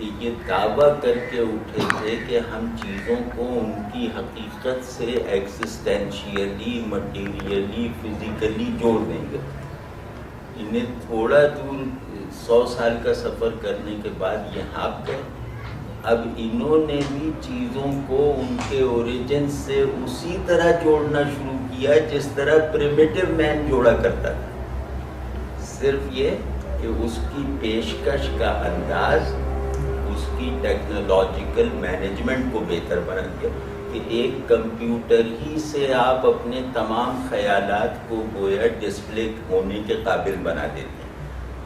کہ یہ دعویٰ کر کے اٹھے تھے کہ ہم چیزوں کو ان کی حقیقت سے ایکسسٹینشیلی، مٹیریلی، فزیکلی جوڑ دیں گے. انہیں تھوڑا دور 100 سال کا سفر کرنے کے بعد یہاں پہ اب انہوں نے بھی چیزوں کو ان کے اوریجن سے اسی طرح جوڑنا شروع کیا جس طرح پریمیٹیو مین جوڑا کرتا تھا. صرف یہ کہ اس کی پیشکش کا انداز، اس کی ٹیکنالوجیکل مینجمنٹ کو بہتر بنا دیا کہ ایک کمپیوٹر ہی سے آپ اپنے تمام خیالات کو گویا ڈسپلے ہونے کے قابل بنا دیتے ہیں.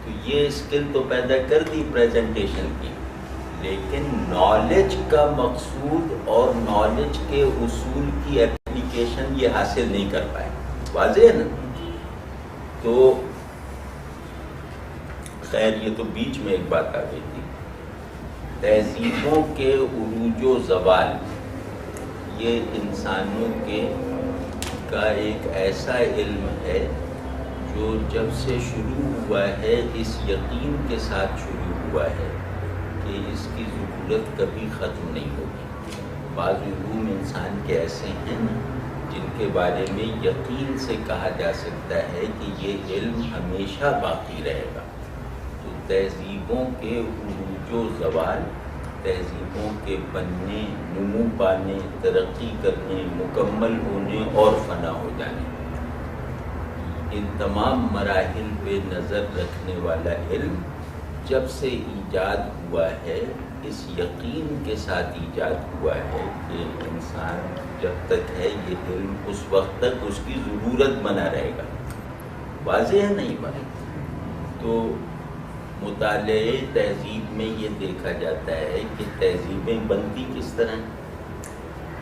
تو یہ اسکل تو پیدا کر دی پریزنٹیشن کی، لیکن نالج کا مقصود اور نالج کے اصول کی اپلیکیشن یہ حاصل نہیں کر پائے. واضح ہے نا؟ تو خیر یہ تو بیچ میں ایک بات آ گئی تھی. تہذیبوں کے عروج و زوال یہ انسانوں کا ایک ایسا علم ہے جو جب سے شروع ہوا ہے اس یقین کے ساتھ شروع ہوا ہے کہ اس کی ضرورت کبھی ختم نہیں ہوگی. بعض علوم انسان کے ایسے ہیں جن کے بارے میں یقین سے کہا جا سکتا ہے کہ یہ علم ہمیشہ باقی رہے گا. تو تہذیبوں کے عروج و زوال، تہذیبوں کے بننے، نمو پانے، ترقی کرنے، مکمل ہونے اور فنا ہو جانے، ان تمام مراحل پہ نظر رکھنے والا علم جب سے ایجاد ہوا ہے اس یقین کے ساتھ ایجاد ہوا ہے کہ انسان جب تک ہے یہ علم اس وقت تک اس کی ضرورت بنا رہے گا. واضح ہے نہیں بات؟ تو مطالعے تہذیب میں یہ دیکھا جاتا ہے کہ تہذیبیں بنتی کس طرح ہیں.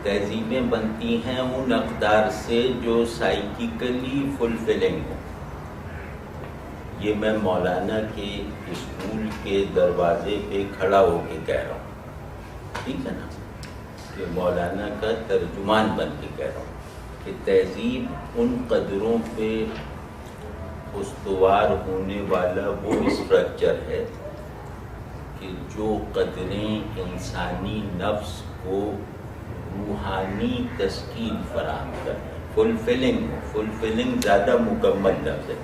تہذیبیں بنتی ہیں ان اقدار سے جو سائیکیکلی فلفلنگ ہوں. یہ میں مولانا کے اسکول کے دروازے پہ کھڑا ہو کے کہہ رہا ہوں، ٹھیک ہے نا، کہ مولانا کا ترجمان بن کے کہہ رہا ہوں کہ تہذیب ان قدروں پہ استوار ہونے والا وہ اسٹرکچر ہے کہ جو قدریں انسانی نفس کو روحانی تسکین فراہم کریں. فلفلنگ زیادہ مکمل لفظ ہے.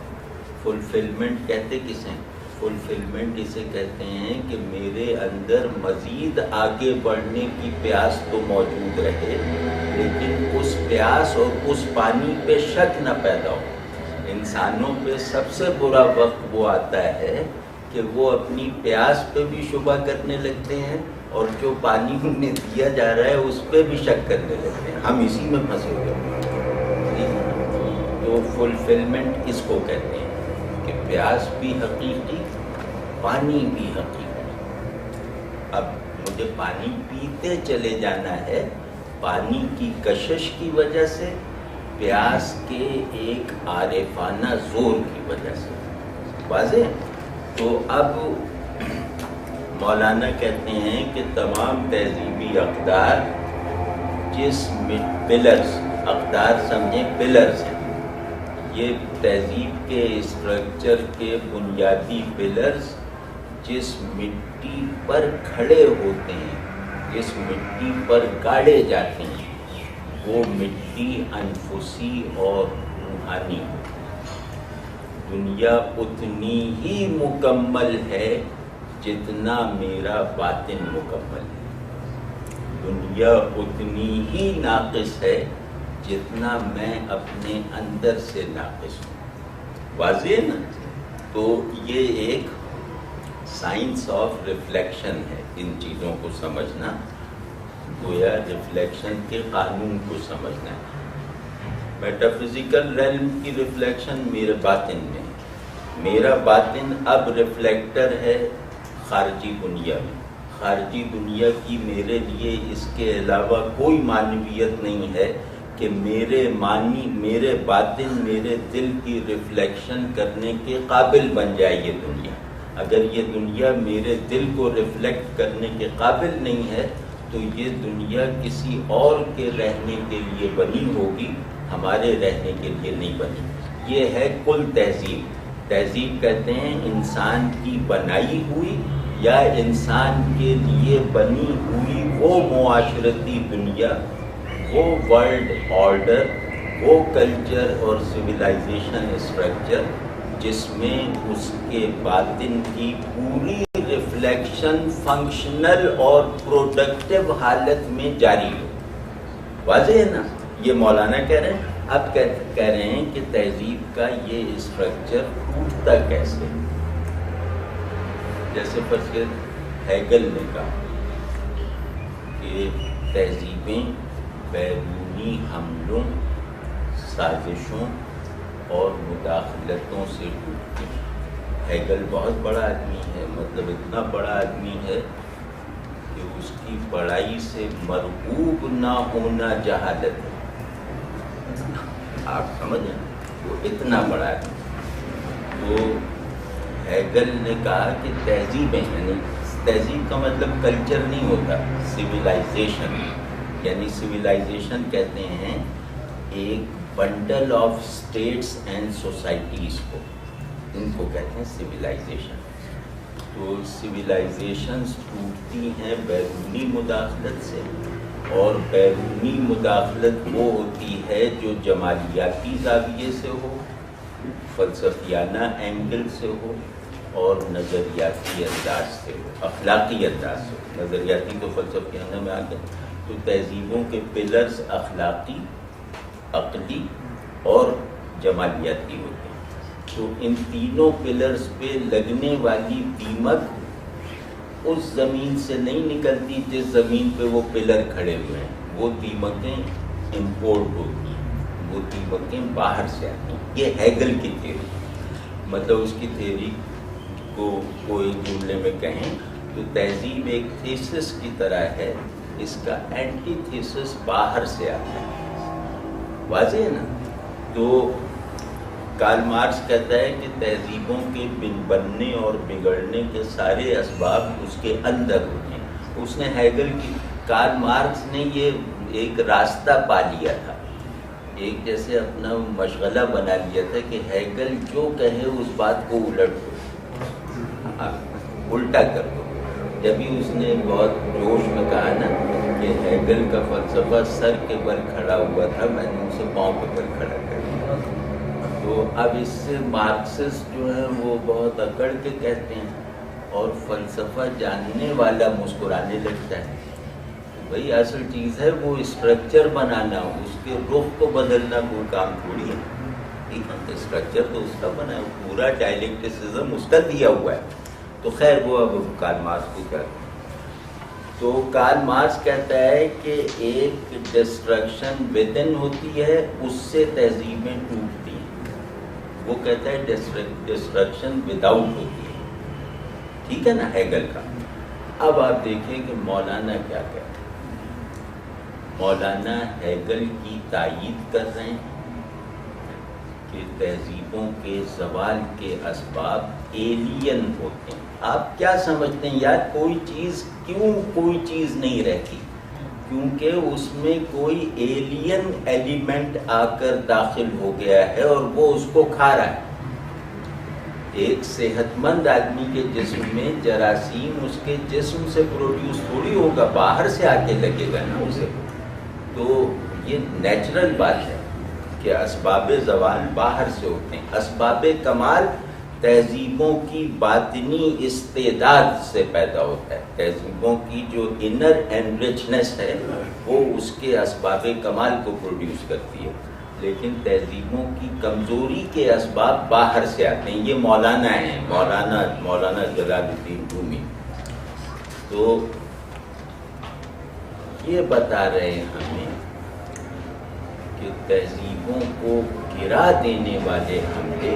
فلفلمنٹ کہتے کسے؟ فلفلمنٹ اسے کہتے ہیں کہ میرے اندر مزید آگے بڑھنے کی پیاس تو موجود رہے، لیکن اس پیاس اور اس پانی پہ شک نہ پیدا ہو. انسانوں پہ سب سے برا وقت وہ آتا ہے کہ وہ اپنی پیاس پہ بھی شبہ کرنے لگتے ہیں اور جو پانی انہیں دیا جا رہا ہے اس پہ بھی شک کرنے لگتے ہیں. ہم اسی میں پھنسے ہوئے ہیں. تو فلفلمنٹ اس کو کہتے ہیں کہ پیاس بھی حقیقی، پانی بھی حقیقی. اب مجھے پانی پیتے چلے جانا ہے پانی کی کشش کی وجہ سے، پیاس کے ایک عارفانہ زور کی وجہ سے. واضح؟ تو اب مولانا کہتے ہیں کہ تمام تہذیبی اقدار جس پلرز، اقدار سمجھیں پلرز ہیں، یہ تہذیب کے اسٹرکچر کے بنیادی پلرز جس مٹی پر کھڑے ہوتے ہیں، جس مٹی پر گاڑے جاتے ہیں، وہ مٹی انفسی اور روحانی. دنیا اتنی ہی مکمل ہے جتنا میرا باطن مکمل ہے. دنیا اتنی ہی ناقص ہے جتنا میں اپنے اندر سے ناقص ہوں. واضح ہے نا؟ تو یہ ایک سائنس آف ریفلیکشن ہے. ان چیزوں کو سمجھنا گویا ریفلیکشن کے قانون کو سمجھنا ہے. میٹافزیکل ریلم کی ریفلیکشن میرے باطن میں ہے. میرا باطن اب ریفلیکٹر ہے خارجی دنیا میں. خارجی دنیا کی میرے لیے اس کے علاوہ کوئی معنویت نہیں ہے کہ میرے باطن میرے دل کی ریفلیکشن کرنے کے قابل بن جائے یہ دنیا. اگر یہ دنیا میرے دل کو ریفلیکٹ کرنے کے قابل نہیں ہے تو یہ دنیا کسی اور کے رہنے کے لیے بنی ہوگی، ہمارے رہنے کے لیے نہیں بنی. یہ ہے کل تہذیب. تہذیب کہتے ہیں انسان کی بنائی ہوئی یا انسان کے لیے بنی ہوئی وہ معاشرتی دنیا، وہ ورلڈ آرڈر، وہ کلچر اور سویلائزیشن اسٹرکچر جس میں اس کے باطن کی پوری ریفلیکشن فنکشنل اور پروڈکٹیو حالت میں جاری ہو. واضح ہے نا؟ یہ مولانا کہہ رہے ہیں. اب کہہ رہے ہیں کہ تہذیب کا یہ اسٹرکچر ٹوٹتا کیسے؟ جیسے فرض ہیگل نے کہا کہ تہذیبیں بیرونی حملوں، سازشوں اور مداخلتوں سے ٹوٹتی ہیں. ہیگل بہت بڑا آدمی ہے، مطلب اتنا بڑا آدمی ہے کہ اس کی پڑھائی سے مرغوب نہ ہونا جہالت ہے. آپ سمجھیں، وہ اتنا بڑا آدمی. تو ہیگل نے کہا کہ تہذیبیں، یعنی تہذیب کا مطلب کلچر نہیں ہوتا، سویلائزیشن. یعنی سویلائزیشن کہتے ہیں ایک bundle of states and societies کو، ان کو کہتے ہیں سویلائزیشن. تو سویلائزیشنز ٹوٹتی ہیں بیرونی مداخلت سے، اور بیرونی مداخلت وہ ہوتی ہے جو جمالیاتی زاویے سے ہو، فلسفیانہ اینگل سے ہو، اور نظریاتی انداز سے ہو، اخلاقی انداز سے ہو. نظریاتی تو فلسفیانہ میں آ گئے. تو تہذیبوں کے پلرز اخلاقی، عقلی اور جمالیاتی ہوتے ہیں. تو ان تینوں پلرز پہ لگنے والی دیمک اس زمین سے نہیں نکلتی جس زمین پہ وہ پلر کھڑے ہوئے ہیں. وہ دیمکیں امپورٹ ہوتی ہیں، وہ دیمکیں باہر سے آتی ہیں. یہ ہیگل کی تھیوری، مطلب اس کی تھیوری کو کوئی جملے میں کہیں تو تہذیب ایک تھیسس کی طرح ہے، اس کا اینٹی تھیسس باہر سے آتا ہے. واضح ہے نا؟ تو کارل مارکس کہتا ہے کہ تہذیبوں کے بننے اور بگڑنے کے سارے اسباب اس کے اندر ہوتے ہیں. اس نے ہیگل کی، کارل مارکس نے یہ ایک راستہ پا لیا تھا، ایک جیسے اپنا مشغلہ بنا لیا تھا کہ ہیگل جو کہے اس بات کو الٹ دو، الٹا کر دو. جبھی اس نے بہت جوش میں کہا نا کہ ہیگل کا فلسفہ سر کے بل کھڑا ہوا تھا، میں نے اسے پاؤں کے بل کھڑا کر دیا. تو اب اس سے مارکسسٹ جو ہیں وہ بہت اکڑ کے کہتے ہیں، اور فلسفہ جاننے والا مسکرانے لگتا ہے. وہی اصل چیز ہے وہ اسٹرکچر بنانا، اس کے رخ کو بدلنا کوئی کام تھوڑی ہے. اسٹرکچر تو اس کا بنا ہے، پورا ڈائلیکٹسزم اس کا دیا ہوا ہے. تو خیر وہ اب کارل مارکس کو کہتے ہیں. تو کارل مارکس کہتا ہے کہ ایک ڈسٹرکشن ود ان ہوتی ہے، اس سے تہذیبیں ٹوٹتی ہیں. وہ کہتا ہے ڈسٹرکشن ود آؤٹ ہوتی ہے. ٹھیک ہے نا ہیگل کا. اب آپ دیکھیں کہ مولانا کیا کہتے ہیں. مولانا ہیگل کی تائید کر رہے ہیں کہ تہذیبوں کے زوال کے اسباب ایلین ہوتے ہیں. آپ کیا سمجھتے ہیں یار، کوئی چیز کیوں کوئی چیز نہیں رہتی؟ کیونکہ اس میں کوئی ایلین ایلیمنٹ آ کر داخل ہو گیا ہے اور وہ اس کو کھا رہا ہے. ایک صحت مند آدمی کے جسم میں جراثیم اس کے جسم سے پروڈیوس تھوڑی ہوگا، باہر سے آ کے لگے گا نا اسے. تو یہ نیچرل بات ہے کہ اسباب زوال باہر سے ہوتے ہیں. اسباب کمال تہذیبوں کی باطنی استعداد سے پیدا ہوتا ہے. تہذیبوں کی جو انر انریچنس ہے وہ اس کے اسباب کمال کو پروڈیوس کرتی ہے. لیکن تہذیبوں کی کمزوری کے اسباب باہر سے آتے ہیں. یہ مولانا ہیں، مولانا جلال الدین رومی. تو یہ بتا رہے ہیں ہمیں کہ تہذیبوں کو گرا دینے والے حملے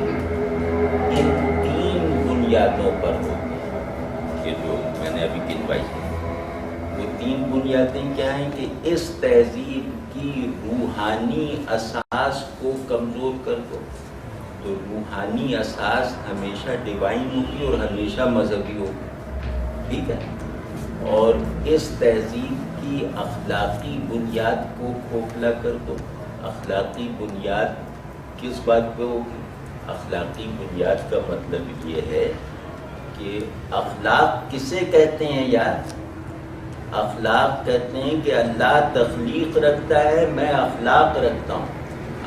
ان تین بنیادوں پر ہوتے ہیں کہ جو میں نے ابھی گنوائی ہیں. وہ تین بنیادیں کیا ہیں کہ اس تہذیب کی روحانی اساس کو کمزور کر دو. تو روحانی اساس ہمیشہ ڈیوائن ہوگی اور ہمیشہ مذہبی ہوگی. ٹھیک ہے. اور اس تہذیب کی اخلاقی بنیاد کو کھوکھلا کر دو. اخلاقی بنیاد کس بات پہ ہوگی؟ اخلاقی بنیاد کا مطلب یہ ہے کہ اخلاق کسے کہتے ہیں یار؟ اخلاق کہتے ہیں کہ اللہ تخلیق رکھتا ہے، میں اخلاق رکھتا ہوں۔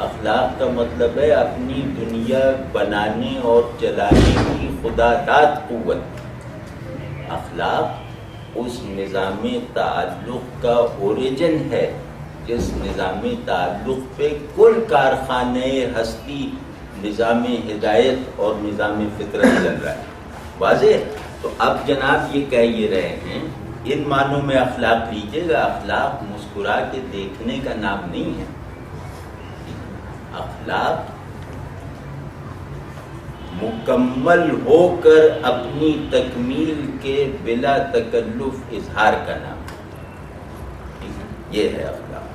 اخلاق کا مطلب ہے اپنی دنیا بنانے اور چلانے کی خدا داد قوت۔ اخلاق اس نظام تعلق کا اوریجن ہے جس نظام تعلق پہ کل کارخانے ہستی، نظام ہدایت اور نظام فطرت چل رہا ہے۔ واضح؟ تو اب جناب یہ کہہ یہ رہے ہیں، ان معنوں میں اخلاق لیجیے گا۔ اخلاق مسکرا کے دیکھنے کا نام نہیں ہے۔ اخلاق مکمل ہو کر اپنی تکمیل کے بلا تکلف اظہار کا نام ہے، یہ ہے اخلاق۔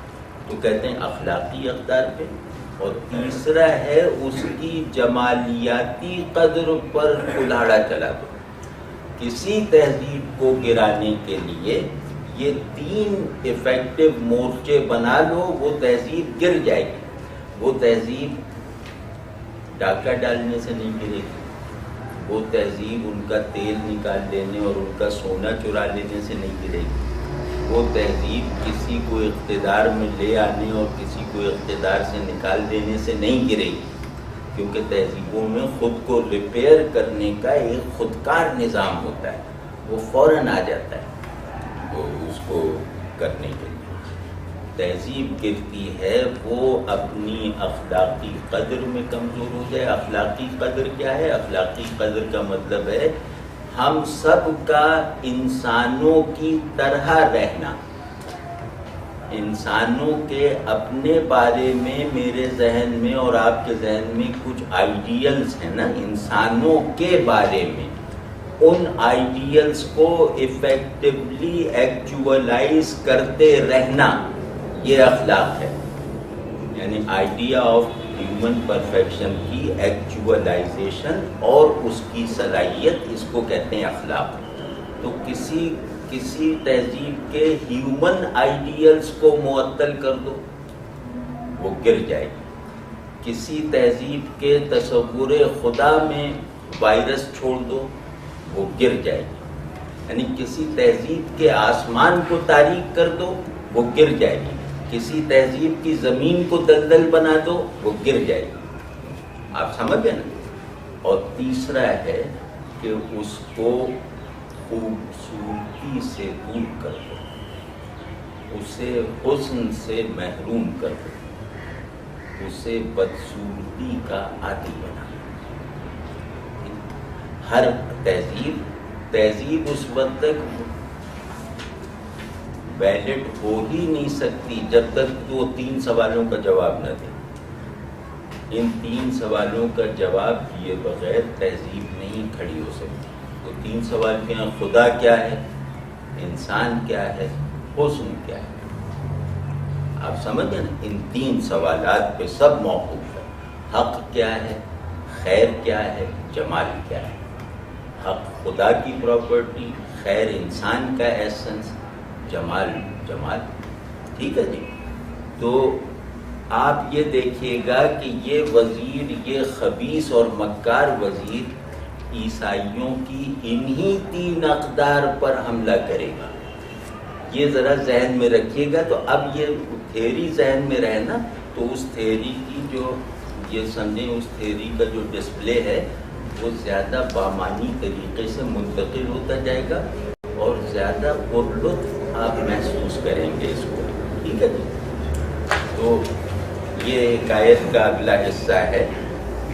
تو کہتے ہیں اخلاقی اقدار پہ، اور تیسرا ہے اس کی جمالیاتی قدر پر کلاڑا چلا دو۔ کسی تہذیب کو گرانے کے لیے یہ 3 افیکٹو مورچے بنا لو، وہ تہذیب گر جائے گی۔ وہ تہذیب ڈاکہ ڈالنے سے نہیں گرے گی، وہ تہذیب ان کا تیل نکال لینے اور ان کا سونا چرا لینے سے نہیں گرے گی، وہ تہذیب کسی کو اقتدار میں لے آنے اور کسی کو اقتدار سے نکال دینے سے نہیں گرے گی، کیونکہ تہذیبوں میں خود کو ریپیئر کرنے کا ایک خودکار نظام ہوتا ہے، وہ فوراً آ جاتا ہے وہ اس کو کرنے کے لیے۔ تہذیب گرتی ہے وہ اپنی اخلاقی قدر میں کمزور ہو جائے۔ اخلاقی قدر کیا ہے؟ اخلاقی قدر کا مطلب ہے ہم سب کا انسانوں کی طرح رہنا۔ انسانوں کے اپنے بارے میں میرے ذہن میں اور آپ کے ذہن میں کچھ آئیڈیلز ہیں نا، انسانوں کے بارے میں، ان آئیڈیلز کو ایفیکٹولی ایکچوئلائز کرتے رہنا، یہ اخلاق ہے۔ یعنی آئیڈیا آف ہیومن پرفیکشن کی ایکچوئلائزیشن اور اس کی صلاحیت، اس کو کہتے ہیں اخلاق۔ تو کسی تہذیب کے ہیومن آئیڈیلز کو معطل کر دو، وہ گر جائے گی۔ کسی تہذیب کے تصور خدا میں وائرس چھوڑ دو، وہ گر جائے گی۔ یعنی کسی تہذیب کے آسمان کو تاریک کر دو، وہ گر جائے گی۔ کسی تہذیب کی زمین کو دلدل بنا دو، وہ گر جائے گی۔ آپ سمجھ گئے نا؟ اور تیسرا ہے کہ اس کو خوبصورتی سے دور کر دو، اسے حسن سے محروم کر دو، اسے بدصورتی کا عادی بنا دو۔ ہر تہذیب اس وقت تک ویلڈ ہو ہی نہیں سکتی جب تک وہ 3 سوالوں کا جواب نہ دے۔ ان 3 سوالوں کا جواب دیے بغیر تہذیب نہیں کھڑی ہو سکتی۔ تو 3 سوال کیا ہیں؟ خدا کیا ہے، انسان کیا ہے، حسن کیا ہے۔ آپ سمجھ گئے نا؟ ان 3 سوالات پہ سب موقوف ہے۔ حق کیا ہے، خیر کیا ہے، جمال کیا ہے۔ حق خدا کی پراپرٹی، خیر انسان کا ایسنس، جمال۔ ٹھیک ہے جی؟ تو آپ یہ دیکھیے گا کہ یہ وزیر، یہ خبیث اور مکار وزیر عیسائیوں کی انہی 3 اقدار پر حملہ کرے گا۔ یہ ذرا ذہن میں رکھیے گا۔ تو اب یہ تھیوری ذہن میں رہے نا، تو اس تھیوری کی جو یہ سمجھیں، اس تھیوری کا جو ڈسپلے ہے وہ زیادہ بامانی طریقے سے منتقل ہوتا جائے گا اور زیادہ پرلطف آپ محسوس کریں گے اس کو۔ ٹھیک ہے جی؟ تو یہ حکایت کا اگلا حصہ ہے،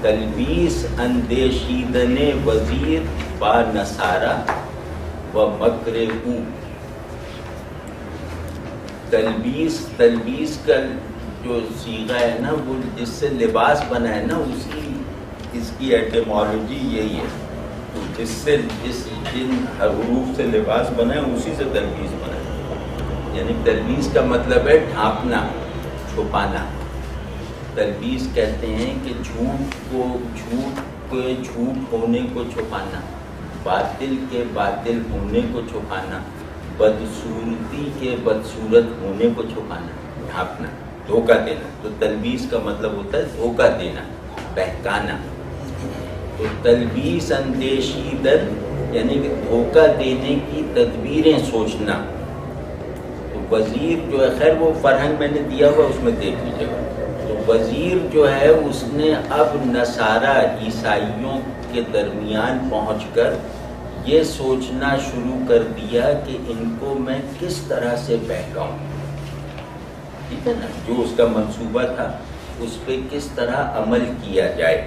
تلبیس اندیشیدن وزیر با نصارہ و مکر او۔ تلبیس کا جو صیغہ ہے نا، وہ جس سے لباس بنا ہے نا، اس کی ایٹیمالوجی یہی ہے۔ تو جن حروف سے لباس بنا ہے اسی سے تلبیس بنا ہے۔ یعنی تلبیس کا مطلب ہے ڈھانپنا، چھپانا۔ تلبیس کہتے ہیں کہ جھوٹ ہونے کو چھپانا، باطل کے باطل ہونے کو چھپانا، بدصورتی کے بدصورت ہونے کو چھپانا، ڈھانپنا، دھوکہ دینا۔ تو تلبیس کا مطلب ہوتا ہے دھوکہ دینا، بہکانا۔ تو تلبیس اندیشیدن یعنی کہ دھوکہ دینے کی تدبیریں سوچنا. تو وزیر جو ہے، خیر وہ فرہنگ میں نے دیا ہوا اس میں دیکھ لیجیے گا. تو وزیر جو ہے اس نے اب نصارہ عیسائیوں کے درمیان پہنچ کر یہ سوچنا شروع کر دیا کہ ان کو میں کس طرح سے بہکاؤں. ٹھیک ہے نا، جو اس کا منصوبہ تھا اس پہ کس طرح عمل کیا جائے.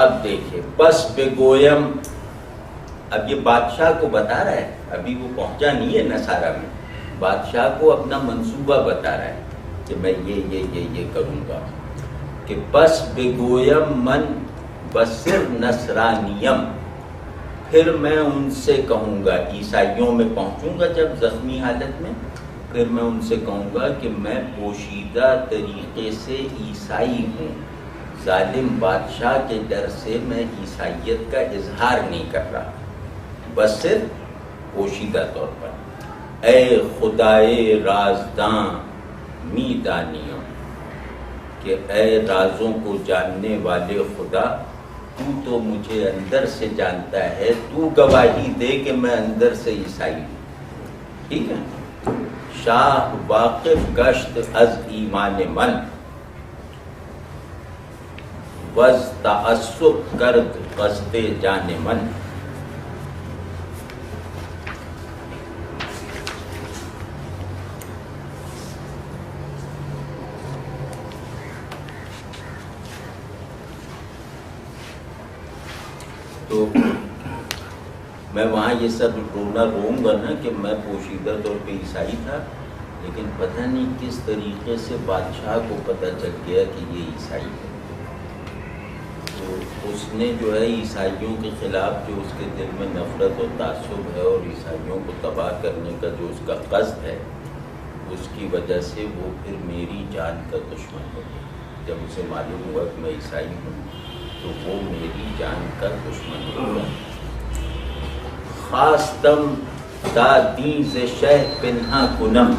اب دیکھیں، بس بگویم، اب یہ بادشاہ کو بتا رہا ہے، ابھی وہ پہنچا نہیں ہے نصارہ میں، بادشاہ کو اپنا منصوبہ بتا رہا ہے کہ میں یہ کروں گا. کہ بس بگویم من بصر نصرانیم، پھر میں ان سے کہوں گا، عیسائیوں میں پہنچوں گا جب زخمی حالت میں، پھر میں ان سے کہوں گا کہ میں پوشیدہ طریقے سے عیسائی ہوں، ظالم بادشاہ کے ڈر سے میں عیسائیت کا اظہار نہیں کر رہا، بس صرف پوشیدہ طور پر. اے خدائے رازداں می دانیوں، کہ اے رازوں کو جاننے والے خدا، تو مجھے اندر سے جانتا ہے، تو گواہی دے کہ میں اندر سے عیسائی ہوں. ٹھیک ہے. شاہ واقف گشت از ایمان من، وز تعصب کرد قصد جان من. تو میں وہاں یہ سب روؤں گا نا کہ میں پوشیدہ طور پہ عیسائی تھا، لیکن پتہ نہیں کس طریقے سے بادشاہ کو پتہ چل گیا کہ یہ عیسائی ہے. تو اس نے جو ہے عیسائیوں کے خلاف جو اس کے دل میں نفرت اور تعصب ہے اور عیسائیوں کو تباہ کرنے کا جو اس کا قصد ہے، اس کی وجہ سے وہ پھر میری جان کا دشمن ہو گیا. جب اسے معلوم ہوا کہ میں عیسائی ہوں تو وہ میری جان کا دشمن ہو گیا. خواستم تا دیز شہ پنہا کنم،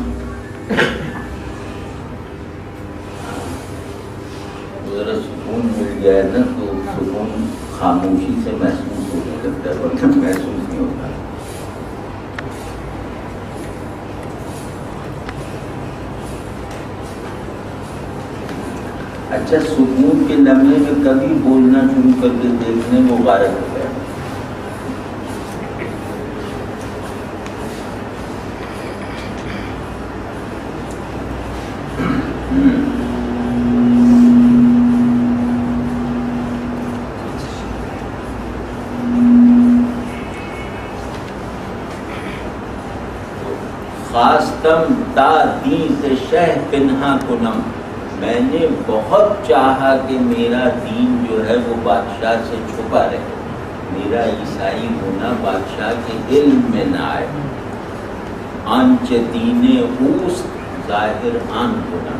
ذرا سکون مل گیا ہے نا تو سکون خاموشی سے محسوس ہونے لگتا ہے، ورنہ محسوس نہیں ہوتا. اچھا، سکون کے لمحے میں کبھی بولنا شروع کر کے دیکھنے وہ غارت ہو گیا. خواستم تا دیز شہ پنہا کنم، میں نے بہت چاہا کہ میرا دین جو ہے وہ بادشاہ سے چھپا رہے، میرا عیسائی ہونا بادشاہ کے علم میں نہ آئے. آنچ دین اوست ظاہر آن ہونا،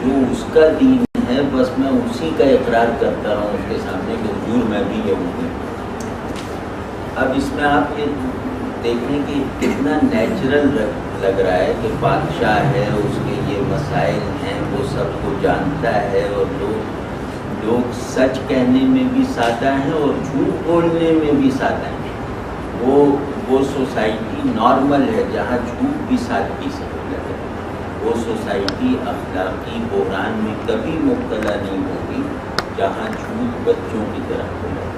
جو اس کا دین ہے بس میں اسی کا اقرار کرتا رہا ہوں اس کے سامنے کہ حضور میں بھی یہودی ہوں. اب اس میں آپ یہ دیکھیں کہ کتنا نیچرل لگ رہا ہے کہ بادشاہ ہے، اس کے یہ مسائل ہیں، وہ سب کو جانتا ہے، اور لوگ سچ کہنے میں بھی سادہ ہیں اور جھوٹ بولنے میں بھی سادہ ہیں. وہ سوسائٹی نارمل ہے جہاں جھوٹ بھی سادگی سے ہو جاتا ہے. وہ سوسائٹی اخلاقی بحران میں کبھی مبتلا نہیں ہوگی جہاں جھوٹ بچوں کی طرح ہو جاتا ہے.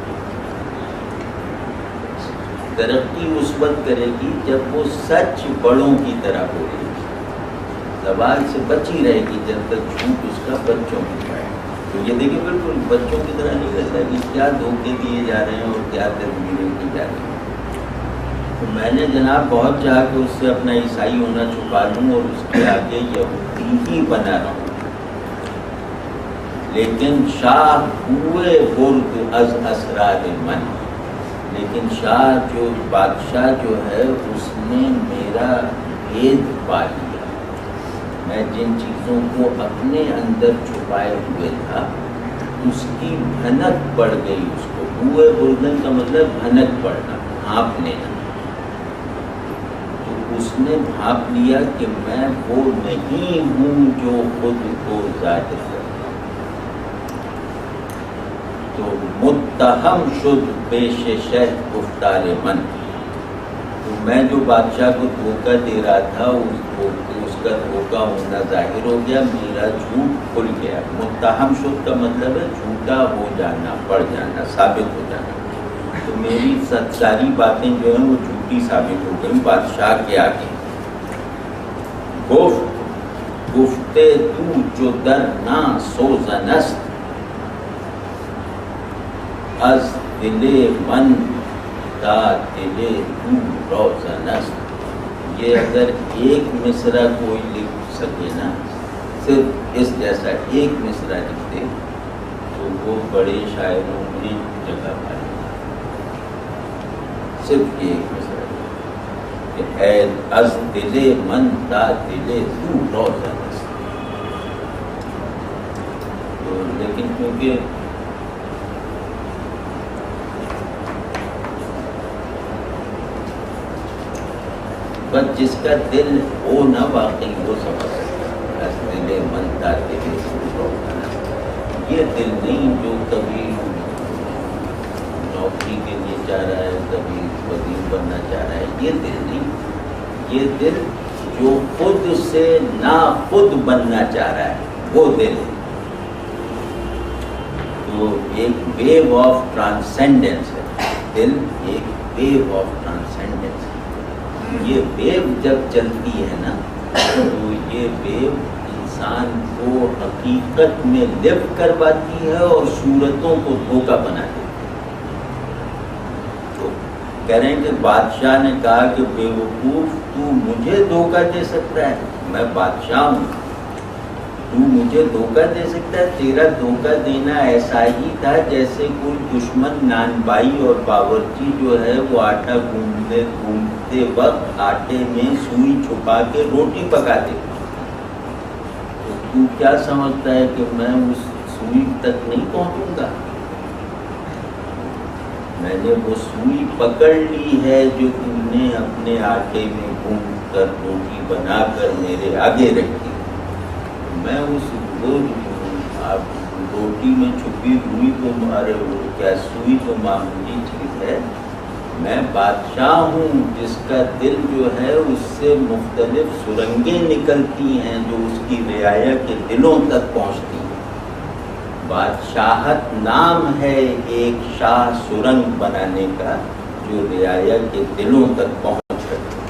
ترقی اس وقت کرے گی جب وہ سچ بڑوں کی طرح بولے گی، زبان سے بچی رہے گی جب تک جھوٹ اس کا بچوں کی طرح. تو یہ دیکھیں بالکل بچوں کی طرح نہیں رہتا کہ کیا دھوکے دیے جا رہے ہیں اور کیا تدبیریں کی جا رہی ہیں. تو میں نے جناب بہت چاہا کہ اس سے اپنا عیسائی ہونا چھپا لوں اور اس کے آگے یہودی ہی بنا رہوں، لیکن شاہ ہوئے برد از اسرار من، لیکن شاہ جو بادشاہ جو ہے اس نے میرا بھید پا لیا. میں جن چیزوں کو اپنے اندر چھپائے ہوئے تھا اس کی بھنک پڑ گئی اس کو. ہوئے بردن کا مطلب بھنک پڑنا، بھانپ لینا. تو اس نے بھانپ لیا کہ میں وہ نہیں ہوں جو خود کو ظاہر کرتا. تو متہم شد پیش شہ گفتار من، تو میں جو بادشاہ کو دھوکہ دے رہا تھا اس کا دھوکہ ہونا ظاہر ہو گیا، میرا جھوٹ کھل گیا۔ متہم شد کا مطلب ہے جھوٹا ہو جانا، پڑ جانا، ثابت ہو جانا۔ تو میری ساری باتیں جو ہیں وہ جھوٹی ثابت ہو گئی بادشاہ کے آگے۔ گفتے تو جو در نا سوزنست، از دل من تا دل تو روزنست۔ یہ اگر ایک مصرع کوئی لکھ سکے نا، صرف اس جیسا ایک مصرع لکھ دے تو وہ بڑے شاعروں میں جگہ پائے، صرف ایک مصرع کہ اے از دل من تا دل تو روزنست۔ لیکن کیونکہ بس جس کا دل ہو نہ واقعی وہ سمجھ سکتا ہے، از دل من تا دل تو روزنست۔ یہ دل نہیں جو کبھی نوکری کے لیے چاہ رہا ہے، کبھی وزیر بننا چاہ رہا ہے، یہ دل نہیں۔ یہ دل جو خود سے نا خود بننا چاہ رہا ہے، وہ دل ہے۔ تو ایک ویو آف ٹرانسینڈنس ہے دل، ایک ویو آف ٹرانسینڈنس۔ یہ ویو جب چلتی ہے نا تو یہ ویو انسان کو حقیقت میں لفٹ کرواتی ہے اور صورتوں کو دھوکہ بناتی ہے۔ کہہ رہے ہیں کہ بادشاہ نے کہا کہ بے وقوف تو مجھے دھوکہ دے سکتا ہے، میں بادشاہ ہوں، تو مجھے دھوکہ دے سکتا ہے۔ تیرا دھوکہ دینا ایسا ہی تھا جیسے کوئی دشمن نان بائی اور باورچی جو ہے وہ آٹا گوندتے وقت آٹے میں سوئی چھپا کے روٹی پکا دے۔ تو کیا سمجھتا ہے کہ میں اس سوئی تک نہیں پہنچوں گا؟ میں نے وہ سوئی پکڑ لی ہے جو تم نے اپنے آٹے میں گوندھ کر روٹی بنا کر میرے آگے رکھی۔ میں اس روٹی میں چھپی ہوئی کیا سوئی تو معمولی چیز ہے، میں بادشاہ ہوں جس کا دل جو ہے اس سے مختلف سرنگیں نکلتی ہیں جو اس کی رعایا کے دلوں تک پہنچتی ہیں۔ بادشاہت نام ہے ایک شاہ سرنگ بنانے کا جو رعایا کے دلوں تک پہنچ سکتی ہے۔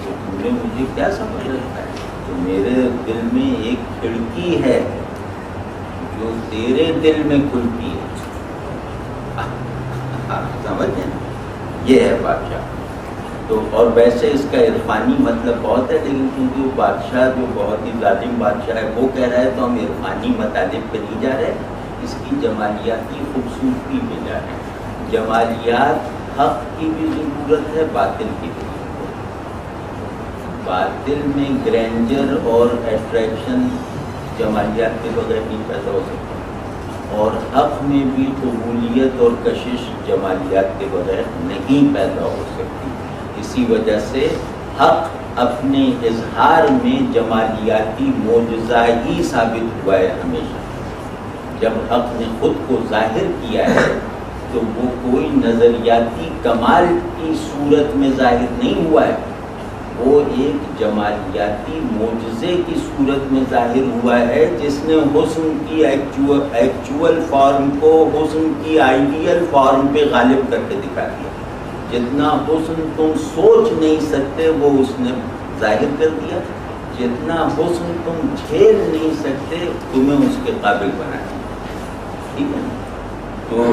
تو تم نے مجھے کیا سمجھ رکھا ہے؟ تو میرے دل میں ایک کھڑکی ہے جو تیرے دل میں کھلتی ہے۔ سمجھ ہیں؟ یہ ہے بادشاہ۔ تو اور ویسے اس کا عرفانی مطلب بہت ہے، لیکن کیونکہ وہ بادشاہ جو بہت ہی ظالم بادشاہ ہے وہ کہہ رہا ہے تو ہم عرفانی مطالب پہ نہیں جا رہے، اس کی جمالیاتی خوبصورتی پہ جا رہے ہیں۔ جمالیات حق کی بھی ضرورت ہے، باطل کی بھی ضرورت ہے۔ باطل میں گرینجر اور اٹریکشن جمالیات کے بغیر نہیں پیدا ہو سکتا، اور حق میں بھی قبولیت اور کشش جمالیات کے بغیر نہیں پیدا ہو سکتی۔ اسی وجہ سے حق اپنے اظہار میں جمالیاتی معجزہ ہی ثابت ہوا ہے ہمیشہ۔ جب حق نے خود کو ظاہر کیا ہے تو وہ کوئی نظریاتی کمال کی صورت میں ظاہر نہیں ہوا ہے، وہ ایک جمالیاتی معجزے کی صورت میں ظاہر ہوا ہے جس نے حسن کی ایکچول فارم کو حسن کی آئیڈیل فارم پہ غالب کر کے دکھا دیا۔ جتنا حسن تم سوچ نہیں سکتے وہ اس نے ظاہر کر دیا، جتنا حسن تم جھیل نہیں سکتے تمہیں اس کے قابل بنا دیا۔ ٹھیک ہے؟ تو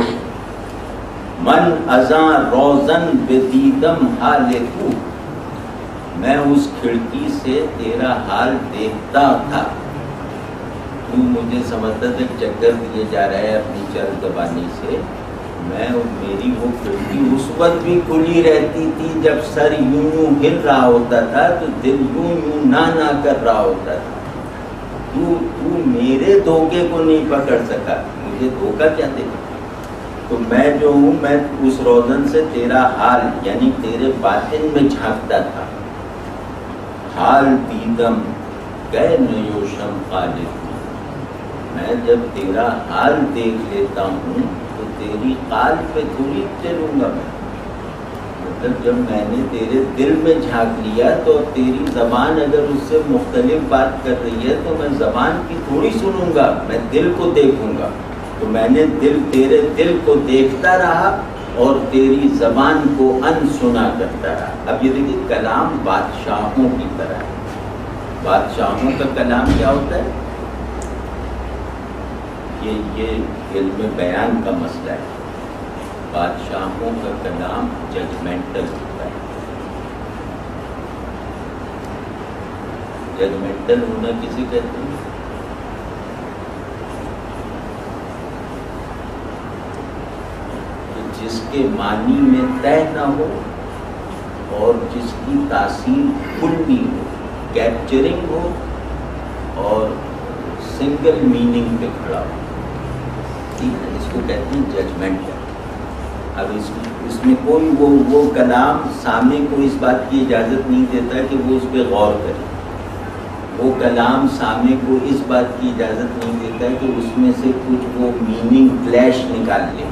من ازاں روزن بدیدم حال تو، میں اس کھڑکی سے تیرا حال دیکھتا تھا۔ تو مجھے سمجھتا تھا کہ چکر دیے جا رہا ہے اپنی چل زبانی سے، میری وہ کھڑکی اس وقت بھی کھلی رہتی تھی جب سر یوں یوں ہل رہا ہوتا تھا تو دل یوں یوں نہ کر رہا ہوتا تھا۔ تو میرے دھوکے کو نہیں پکڑ سکا، مجھے دھوکہ کیا دے گا؟ تو میں جو ہوں میں اس روزن سے تیرا حال یعنی تیرے باطن میں جھانکتا تھا۔ حال دیدم کہ نیوشم خالق، میں جب تیرا حال دیکھ لیتا ہوں تو تیری قال پہ تھوڑی چلوں گا میں. مطلب جب میں نے تیرے دل میں جھانک لیا تو تیری زبان اگر اس سے مختلف بات کر رہی ہے تو میں زبان کی تھوڑی سنوں گا, میں دل کو دیکھوں گا. تو میں نے تیرے دل کو دیکھتا رہا اور تیری زبان کو ان سنا کرتا رہا. اب یہ دیکھیے کلام بادشاہوں کی طرح ہے. بادشاہوں کا کلام کیا ہوتا ہے؟ یہ علم بیان کا مسئلہ ہے. بادشاہوں کا کلام ججمنٹل ہوتا ہے. ججمنٹل ہونا کسی کہتے ہیں؟ جس کے معنی میں طے نہ ہو اور جس کی تاثیر کلی ہو, کیپچرنگ ہو اور سنگل میننگ پہ کھڑا ہو. ٹھیک ہے, اس کو کہتے ہیں ججمنٹ. اب اس میں کوئی وہ کلام سامنے کو اس بات کی اجازت نہیں دیتا کہ وہ اس پہ غور کرے. وہ کلام سامنے کو اس بات کی اجازت نہیں دیتا کہ اس میں سے کچھ وہ میننگ کلیش نکال لے.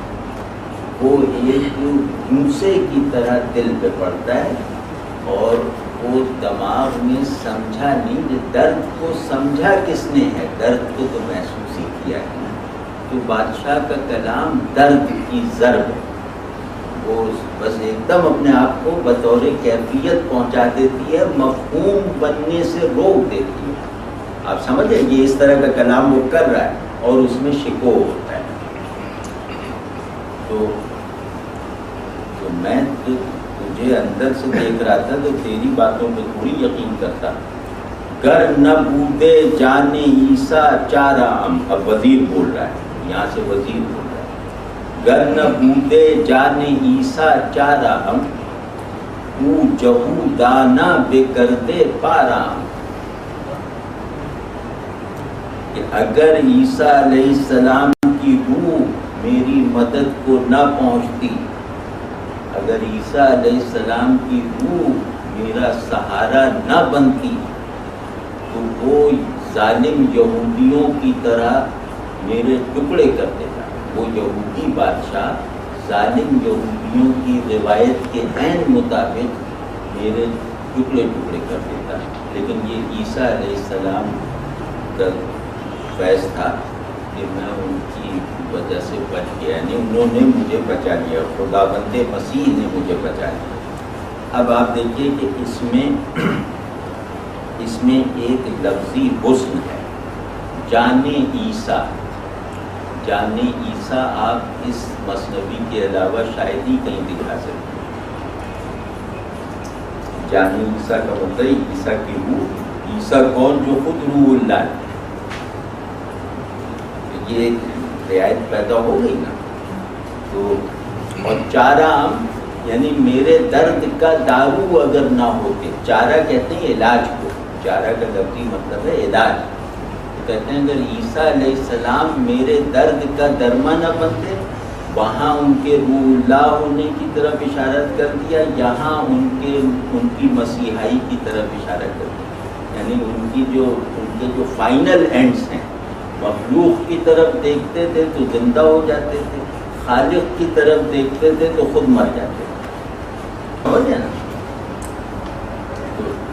وہ ایک دوسرے کی طرح دل پہ پڑتا ہے اور وہ دماغ میں سمجھا نہیں. کہ درد کو سمجھا کس نے ہے, درد کو تو محسوس ہی کیا ہے. تو بادشاہ کا کلام درد کی ضرب ہے. وہ بس ایک دم اپنے آپ کو بطور کیفیت پہنچا دیتی ہے, مفہوم بننے سے روک دیتی ہے. آپ سمجھیں یہ اس طرح کا کلام وہ کر رہا ہے اور اس میں شکو ہوتا ہے. تو میں تجھے اندر سے دیکھ رہا تھا تو تیری باتوں پہ تھوڑی یقین کرتا. گر نہ بودے جانے عیسیٰ چارہ ام. اب وزیر بول رہا ہے, یہاں سے وزیر بول رہا ہے. گر نہ بودے جانے عیسیٰ چارہ ام او جہو دانا بے کردے پارام. کہ اگر عیسیٰ علیہ السلام کی روح میری مدد کو نہ پہنچتی, اگر عیسیٰ علیہ السلام کی روح میرا سہارا نہ بنتی تو وہ ظالم یہودیوں کی طرح میرے ٹکڑے کر دیتا. وہ یہودی بادشاہ ظالم یہودیوں کی روایت کے عین مطابق میرے ٹکڑے ٹکڑے کر دیتا. لیکن یہ عیسیٰ علیہ السلام کا فیض تھا کہ میں ان کی وجہ سے بچ گیا, یعنی انہوں نے مجھے بچا لیا, خدا بندے مسیح نے مجھے بچا لیا. اب آپ دیکھیے کہ اس میں ایک لفظی حسن ہے. جانے عیسیٰ, جانے عیسیٰ آپ اس مثنوی کے علاوہ شاید ہی کہیں دکھا سکتے ہیں. جانے عیسیٰ کا مطلب عیسیٰ کی روح. عیسیٰ کون؟ جو خود روح اللہ ہے. یہ رعایت پیدا ہو گئی نا. تو اور چارہ ام یعنی میرے درد کا دارو اگر نہ ہوتے. چارہ کہتے ہیں علاج کو, چارہ کا لفظی مطلب ہے علاج. کہتے ہیں اگر عیسیٰ علیہ السلام میرے درد کا درما نہ بنتے, وہاں ان کے روح اللہ ہونے کی طرف اشارت کر دیا, یہاں ان کی مسیحائی کی طرف اشارت کر دیا. یعنی ان کے جو فائنل اینڈز ہیں, مخلوق کی طرف دیکھتے تھے تو زندہ ہو جاتے تھے, خالق کی طرف دیکھتے تھے تو خود مر جاتے تھے. سمجھے نا.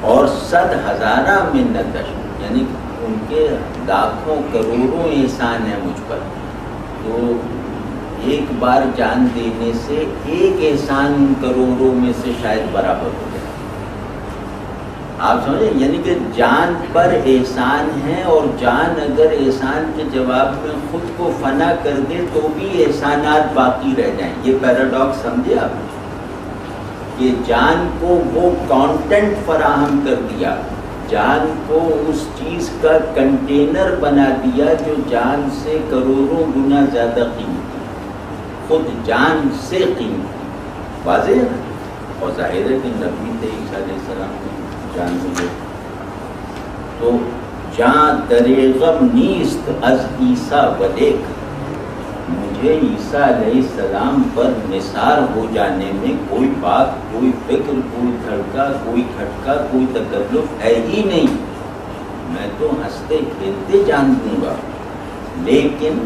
اور 100,000 منتش یعنی ان کے لاکھوں کروڑوں احسان ہے مجھ پر. تو ایک بار جان دینے سے ایک احسان ان کروڑوں میں سے شاید برابر ہو جائے. آپ سمجھیں, یعنی کہ جان پر احسان ہے, اور جان اگر احسان کے جواب میں خود کو فنا کر دے تو بھی احسانات باقی رہ جائیں. یہ پیراڈاکس سمجھے آپ, کہ جان کو وہ کانٹینٹ فراہم کر دیا, جان کو اس چیز کا کنٹینر بنا دیا جو جان سے کروڑوں گنا زیادہ قیمتی, خود جان سے قیمتی. واضح ہے نا. اور ظاہر ہے کہ نبی تھے عیسیٰ علیہ السلام کی جان مجھے. تو جان دریغم نیست از عیسیٰ ولیک, مجھے عیسیٰ علیہ السلام پر نثار ہو جانے میں کوئی بات, کوئی فکر, کوئی دھڑکا, کوئی کھٹکا, کوئی تکلف ہے ہی نہیں. میں تو ہنستے کھیلتے جان دوں گا. لیکن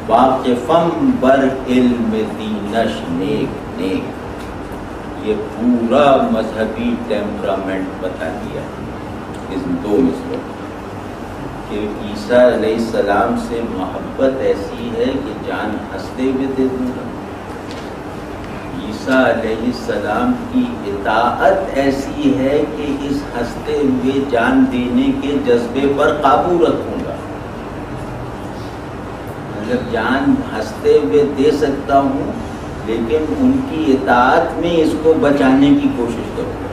واقفم بر علم دینش نیک نیک. یہ پورا مذہبی ٹیمپرامنٹ بتا دیا ان دو مثلوں کہ عیسیٰ علیہ السلام سے محبت ایسی ہے کہ جان ہنستے ہوئے دے دوں گا. عیسیٰ علیہ السلام کی اطاعت ایسی ہے کہ اس ہنستے ہوئے جان دینے کے جذبے پر قابو رکھوں گا. مطلب جان ہنستے ہوئے دے سکتا ہوں لیکن ان کی اطاعت میں اس کو بچانے کی کوشش کروں گا.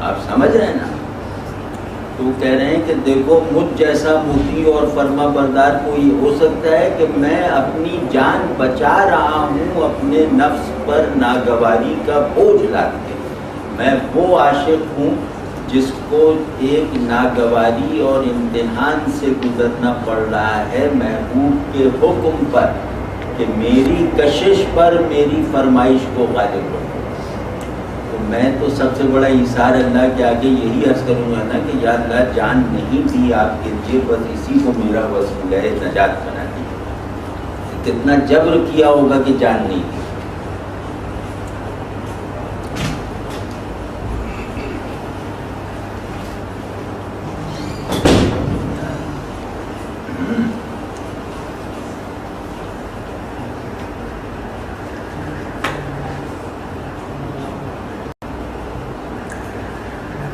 آپ سمجھ رہے ہیں نا؟ تو کہہ رہے ہیں کہ دیکھو مجھ جیسا مطیع اور فرما بردار کوئی ہو سکتا ہے کہ میں اپنی جان بچا رہا ہوں اپنے نفس پر ناگواری کا بوجھ لاتے. میں وہ عاشق ہوں جس کو ایک ناگواری اور امتحان سے گزرنا پڑ رہا ہے محبوب کے حکم پر کہ میری کشش پر میری فرمائش کو غالب رکھو. تو میں تو سب سے بڑا ایثار اللہ کے آگے یہی عرض کروں گا نا کہ یا اللہ جان نہیں دی آپ کے لیے، بس اسی کو میرا وسیلہ نجات بنا دی. کتنا جبر کیا ہوگا کہ جان نہیں دی.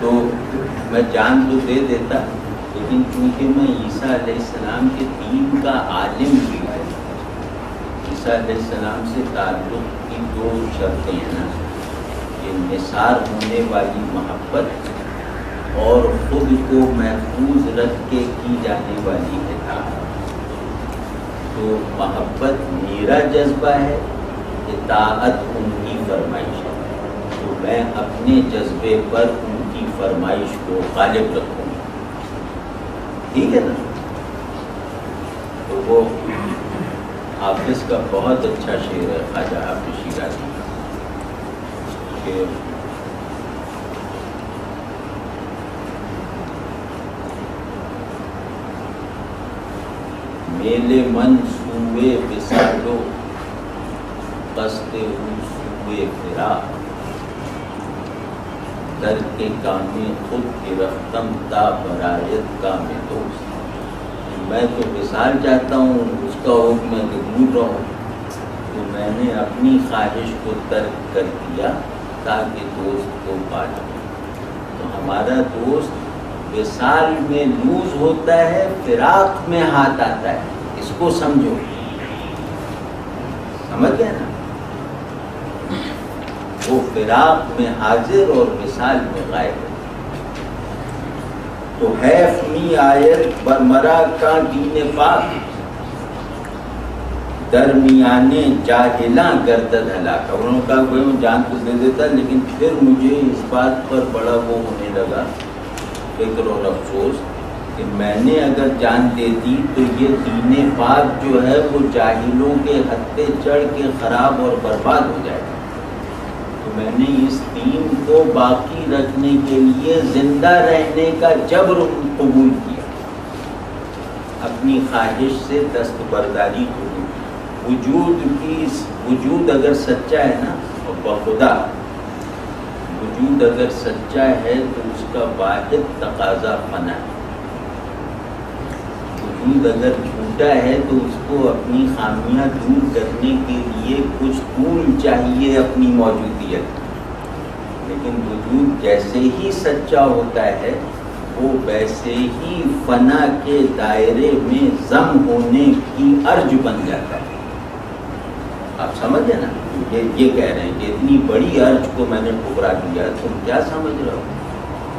تو میں جان تو دے دیتا لیکن کیونکہ میں عیسیٰ علیہ السلام کے دین کا عالم بھی ہوں. عیسیٰ علیہ السلام سے تعلق کی دو شرطیں ہیں نا کہ نثار ہونے والی محبت اور خود کو محفوظ رکھ کے کی جانے والی اطاعت. تو محبت میرا جذبہ ہے، اطاعت ان کی فرمائش ہے. تو میں اپنے جذبے پر ان کی فرمائش کو غالب رکھوں گا. ٹھیک ہے نا؟ تو وہ حافظ کا بہت اچھا شعر ہے خواجہ حافظ شیرازی کہ میلے من سوئے وصالو قصد او سوئے فراق در کے کام خود گرفتم تا برایت کام دوست. میں تو وصال چاہتا ہوں، اس کا حکم ہے کہ دور رہو. تو میں نے اپنی خواہش کو ترک کر دیا تاکہ دوست کو پا لوں. تو ہمارا دوست وصال میں لوز ہوتا ہے، فراق میں ہاتھ آتا ہے. اس کو سمجھو. سمجھ گئے نا؟ وہ فراق میں حاضر اور وصال میں غائب ہے. تو حیف می آیت برمرا کا دین پاک درمیانے جاہلاں گردد ہلاکا. انہوں نے کہا کہ میں جان تو دے دیتا لیکن پھر مجھے اس بات پر بڑا وہ ہونے لگا فکر اور افسوس کہ میں نے اگر جان دے دی تو یہ دین پاک جو ہے وہ جاہلوں کے ہتھے چڑھ کے خراب اور برباد ہو جائے گا. تو میں نے اس دین کو باقی رکھنے کے لیے زندہ رہنے کا جبر قبول کیا، اپنی خواہش سے دستبرداری قبول. وجود اگر سچا ہے نا، اور بخدا وجود اگر سچا ہے تو اس کا واحد تقاضا فنا ہے. وجود اگر جھوٹا ہے تو اس کو اپنی خامیاں دور کرنے کے لیے کچھ طول چاہیے اپنی موجودیت. لیکن وجود جیسے ہی سچا ہوتا ہے وہ ویسے ہی فنا کے دائرے میں ضم ہونے کی ارج بن جاتا ہے. آپ سمجھے نا؟ یہ کہہ رہے ہیں کہ اتنی بڑی ارج کو میں نے ٹھکرا دیا، تم کیا سمجھ رہے ہو؟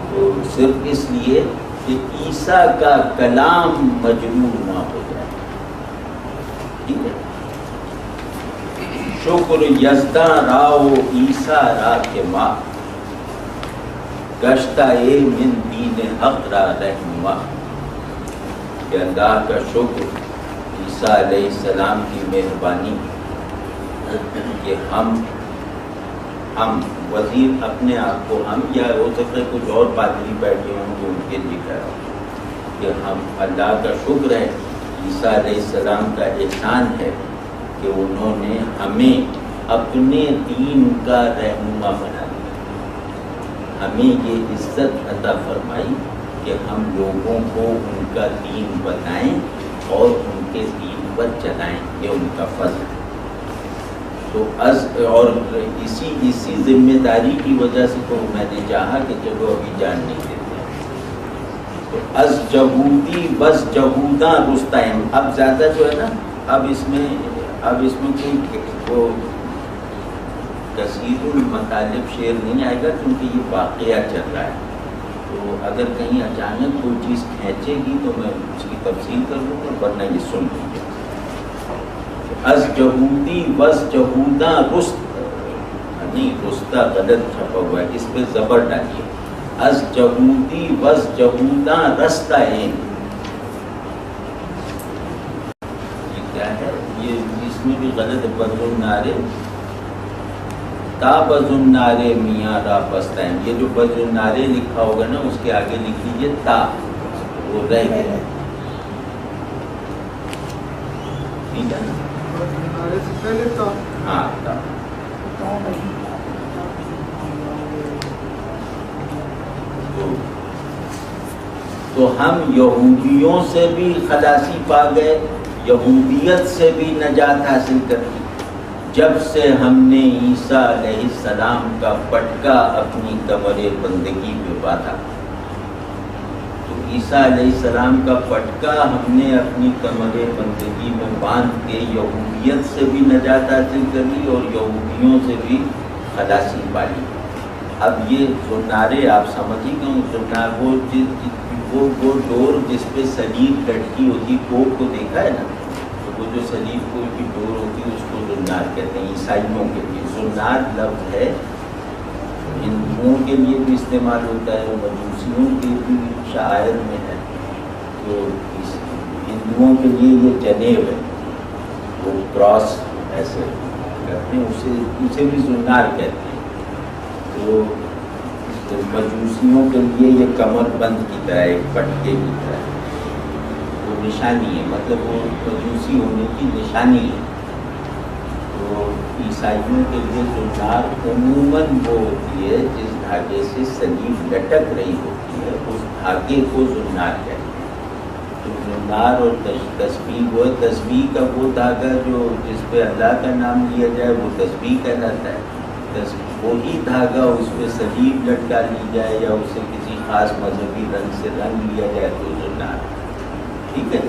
تو صرف اس لیے کہ عیسیٰ کا کلام مجروح نہ ہو جائے. ٹھیک ہے؟ شکر یزداں راو عیسیٰ را کے ماں گشتہ اے من دین حق را رہنما. کہ اللہ کا شکر عیسیٰ علیہ السلام کی مہربانی کہ ہم وزیر اپنے آپ کو ہم، یا ہو سکتا ہے کچھ اور پادری بیٹھے ہوں جو ان کے لیے کہہ رہا ہوں کہ ہم اللہ کا شکر ہے عیسیٰ علیہ السلام کا احسان ہے کہ انہوں نے ہمیں اپنے دین کا رہنما بنا دیا، ہمیں یہ عزت عطا فرمائی کہ ہم لوگوں کو ان کا دین بتائیں اور ان کے دین پر چلائیں، یہ ان کا فضل ہے۔ تو اور اسی ذمہ داری کی وجہ سے تو میں نے چاہا کہ چلو ابھی جان نہیں دیتے، تو از جہودی بس جہوداں رستائم، اب زیادہ جو ہے نا اب اس میں کوئی وہ کثیر المطالب شعر نہیں آئے گا، کیونکہ یہ واقعہ چل رہا ہے، تو اگر کہیں اچانک کوئی چیز کھینچے گی تو میں اس کی تفصیل کر دوں گا، ورنہ یہ سن لوں گا۔ از جہودی بس جہوداں رست، نہیں رستہ غلط چھپا ہوا ہے، اس پہ زبر ڈالیے، از جہودی بس جہوداں رستہ این، یہ کیا ہے؟ یہ اس میں بھی غلط ہے، بزن نارے تا بزن نارے میاں را پستین، یہ جو بزن نارے لکھا ہوگا نا اس کے آگے لکھ لیجیے تا، وہ رہ گیا، ٹھیک ہے نا؟ ہاں تا۔ تو ہم یہودیوں سے بھی خلاصی پا گئے، یہودیت سے بھی نجات حاصل کر لی، جب سے ہم نے عیسیٰ علیہ السلام کا پٹکا اپنی کمر بندگی میں باندھا۔ تو عیسیٰ علیہ السلام کا پٹکا ہم نے اپنی کمر بندگی میں باندھ کے یہودیت سے بھی نجات حاصل کر لی اور یہودیوں سے بھی خلاصی پا لی۔ اب یہ زنارے آپ سمجھیں کہ زنار وہ ڈور جس پہ سلیب لٹکی ہوتی، کوپ کو دیکھا ہے نا، تو وہ جو سلیب کوئی بھی ڈور ہوتی ہے اس کو زنار کہتے ہیں عیسائیوں کے لیے۔ زنار لفظ ہے، ہندوؤں کے لیے بھی استعمال ہوتا ہے، مجوسیوں کے بھی شاعر میں ہے، تو ہندوؤں کے لیے یہ جنیب ہے، وہ کراس ایسے کرتے ہیں، اسے بھی زنار کہتے ہیں۔ تو مجوسیوں کے لیے یہ کمر بند کی طرح ایک پٹکے کی طرح وہ نشانی ہے، مطلب وہ مجوسی ہونے کی نشانی ہے۔ تو عیسائیوں کے لیے زنار عموماً وہ ہوتی ہے جس دھاگے سے سلیب لٹک رہی ہوتی ہے، اس دھاگے کو زنار کہتے ہیں۔ تو زنار اور تسبیح، وہ تسبیح کا وہ دھاگا جو جس پہ اللہ کا نام لیا جائے وہ تسبیح کہلاتا ہے، وہی دھاگا اس پہ سلیب لٹکا لی جائے یا اسے کسی خاص مذہبی رنگ سے رنگ لیا جائے تو زنار، ٹھیک ہے۔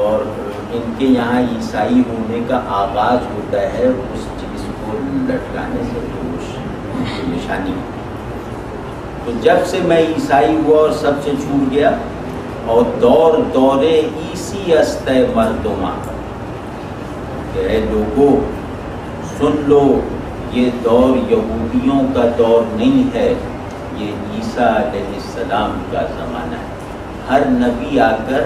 اور ان کے یہاں عیسائی ہونے کا آغاز ہوتا ہے اس چیز کو لٹکانے سے، جو اس کی نشانی۔ تو جب سے میں عیسائی ہوا اور سب سے چھوٹ گیا، اور دورے عیسی است مردماں، کہ اے لوگو سن لو، یہ دور یہودیوں کا دور نہیں ہے، یہ عیسیٰ علیہ السلام کا زمانہ ہے۔ ہر نبی آ کر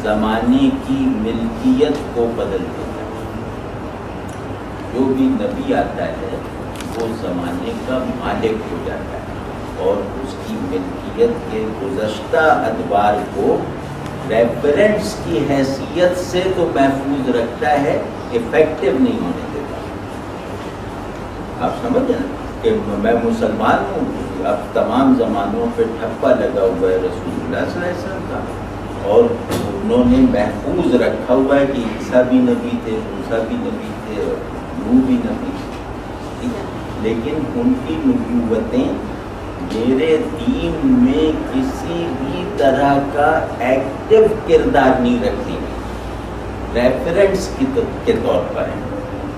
زمانے کی ملکیت کو بدل دیتا ہے، جو بھی نبی آتا ہے وہ زمانے کا مالک ہو جاتا ہے اور اس کی ملکیت کے گزشتہ ادوار کو ریفرنس کی حیثیت سے تو محفوظ رکھتا ہے، افیکٹو نہیں ہونے دیتا۔ آپ سمجھیں نا کہ میں مسلمان ہوں، اب تمام زمانوں پہ ٹھپا لگا ہوا ہے رسول اللہ صلی اللہ علیہ وسلم کا، اور انہوں نے محفوظ رکھا ہوا ہے کہ عیسیٰ بھی نبی تھے، موسیٰ بھی نبی تھے اور نوح بھی نبی تھے، لیکن ان کی نبوتیں میرے دین میں کسی بھی طرح کا ایکٹیو کردار نہیں رکھتی، ریفرنس کے طور پر ہیں۔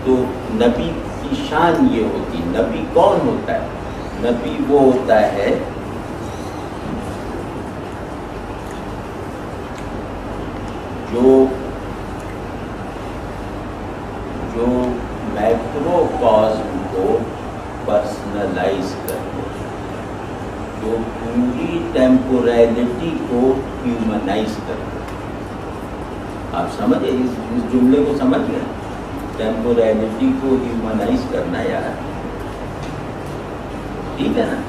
تو نبی کی شان یہ ہوتی، نبی کون ہوتا ہے؟ نبی وہ ہوتا ہے جو مائکرو کازم کو پرسنلائز کرتے، جو پوری ٹیمپوریلٹی کو ہیومنائز کرتے۔ آپ سمجھے اس جملے کو سمجھ گئے؟ ٹیمپوریلٹی کو ہیومنائز کرنا یار، ٹھیک ہے نا؟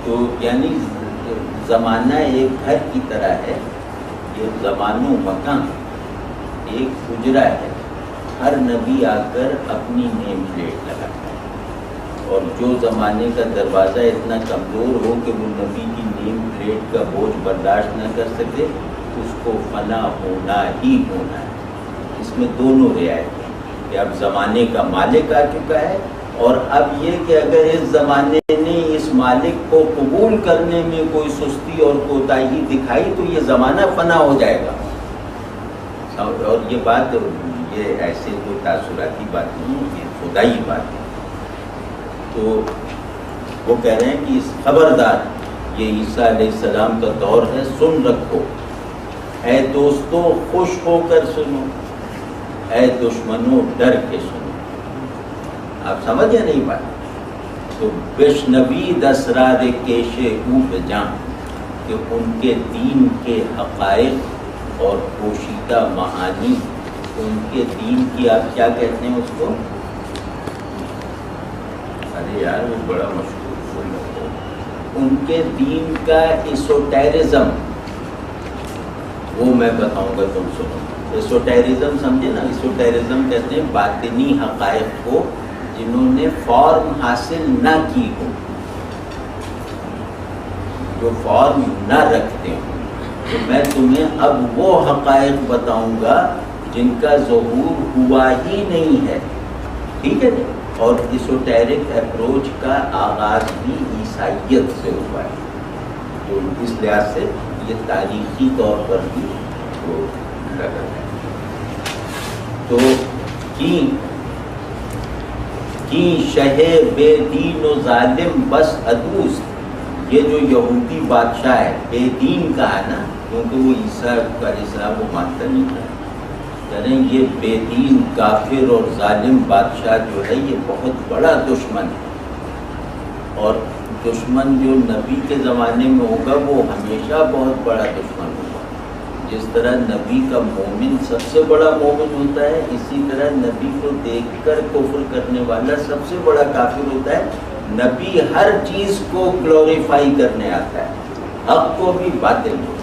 تو یعنی زمانہ ایک گھر کی طرح ہے، یہ زمان و مکان ایک اجرا ہے، ہر نبی آ کر اپنی نیم پلیٹ لگاتا ہے، اور جو زمانے کا دروازہ اتنا کمزور ہو کہ وہ نبی کی نیم پلیٹ کا بوجھ برداشت نہ کر سکے، اس کو فنا ہونا ہی ہونا ہے۔ اس میں دونوں رعایت ہیں کہ اب زمانے کا مالک آ چکا ہے، اور اب یہ کہ اگر اس زمانے نے اس مالک کو قبول کرنے میں کوئی سستی اور کوتاہی دکھائی تو یہ زمانہ فنا ہو جائے گا۔ اور یہ بات یہ ایسے کوئی تاثراتی بات نہیں ہے، یہ خدائی بات ہے۔ تو وہ کہہ رہے ہیں کہ خبردار، یہ عیسیٰ علیہ السلام کا دور ہے، سن رکھو، اے دوستو خوش ہو کر سنو، اے دشمنوں ڈر کے سنو۔ آپ سمجھ یا نہیں بات؟ تو بشنوید اسرار کیش او بجان، کہ ان کے دین کے حقائق اور پوشیدہ معانی، ان کے دین کی آپ کیا کہتے ہیں اس کو؟ ارے یار وہ بڑا مشہور فلم ہے، ان کے دین کا ایسوٹیرزم، وہ میں بتاؤں گا، تم سنو۔ ایسوٹیرزم سمجھے نا؟ ایسوٹیرزم کہتے ہیں باطنی حقائق کو جنہوں نے فارم حاصل نہ کی ہو، جو فارم نہ رکھتے ہوں۔ تو میں تمہیں اب وہ حقائق بتاؤں گا جن کا ظہور ہوا ہی نہیں ہے، ٹھیک ہے نا؟ اور ایسوٹیرک اپروچ کا آغاز بھی عیسائیت سے ہوا ہے، تو اس لحاظ سے یہ تاریخی طور پر بھی وہ لگا ہے۔ تو کی شہ بے دین و ظالم بس ادوست، یہ جو یہودی بادشاہ ہے، بے دین کا ہے نا، کیونکہ وہ عیسیٰ علیہ السلام کو مانتا نہیں تھا، یعنی یہ بے دین کافر اور ظالم بادشاہ جو ہے یہ بہت بڑا دشمن ہے، اور دشمن جو نبی کے زمانے میں ہوگا وہ ہمیشہ بہت بڑا دشمن ہوگا۔ جس طرح نبی کا مومن سب سے بڑا مومن ہوتا ہے، اسی طرح نبی کو دیکھ کر کفر کرنے والا سب سے بڑا کافر ہوتا ہے۔ نبی ہر چیز کو گلوریفائی کرنے آتا ہے، حق کو بھی باطل کو۔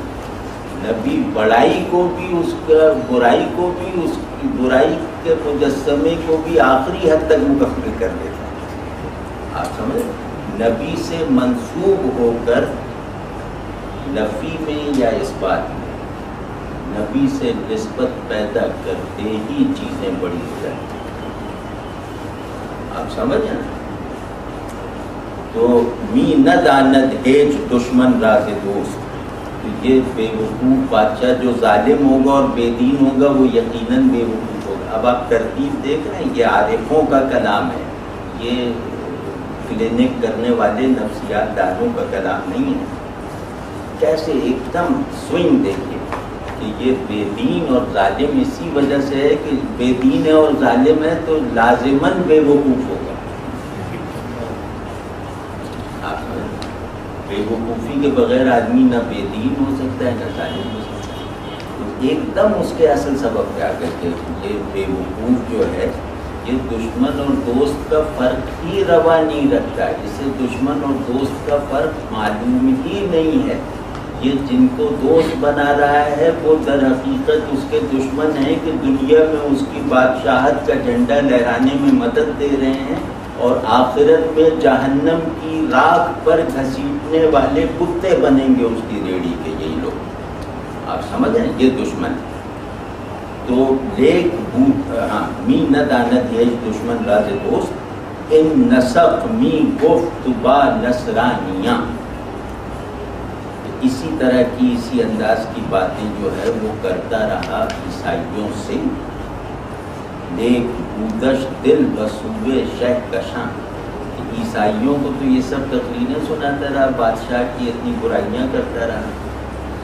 نبی بڑائی کو بھی، اس کا برائی کو بھی، اس کی برائی کے مجسمے کو بھی آخری حد تک مکمل کر دیتا ہے۔ آپ سمجھ؟ نبی سے منسوب ہو کر نفی میں یا اس بات میں نبی سے نسبت پیدا کرتے ہی چیزیں بڑی ہو جاتی ہیں۔ آپ سمجھ ہیں؟ تو می نہ داند ہیج دشمن راز دوست، تو یہ بے وقوف بادشاہ جو ظالم ہوگا اور بے دین ہوگا وہ یقیناً بے وقوف ہوگا۔ اب آپ ترتیب دیکھ رہے ہیں، یہ عارفوں کا کلام ہے، یہ کلینک کرنے والے نفسیات دانوں کا کلام نہیں ہے۔ کیسے ایک دم سوئنگ دیکھیے کہ یہ بے دین اور ظالم اسی وجہ سے ہے کہ بے دین ہے اور ظالم ہے تو لازماً بے وقوف ہوگا۔ بے وقوفی کے بغیر آدمی نہ بے دین ہو سکتا ہے نہ ظالم ہو سکتا ہے۔ تو ایک دم اس کے اصل سبب پہ آ کر کے یہ بے وقوف جو ہے یہ دشمن اور دوست کا فرق ہی روا نہیں رکھتا، اسے دشمن اور دوست کا فرق معلوم ہی نہیں ہے۔ یہ جن کو دوست بنا رہا ہے وہ در حقیقت اس کے دشمن ہیں کہ دنیا میں اس کی بادشاہت کا جھنڈا لہرانے میں مدد دے رہے ہیں، اور آخرت میں جہنم کی راکھ پر گھسیٹنے والے کتے بنیں گے اس کی ریڑھی کے یہی لوگ۔ آپ سمجھ رہے ہیں؟ یہ دشمن ہے۔ تو لیک می نہ داند ہے دشمن راز دوست، ان نسق می گفت با نصرانیاں، اسی طرح کی اسی انداز کی باتیں جو ہے وہ کرتا رہا عیسائیوں سے۔ لیک بودش دل بسوے شہ کشاں، عیسائیوں کو تو یہ سب تقریریں سناتا رہا، بادشاہ کی اتنی برائیاں کرتا رہا،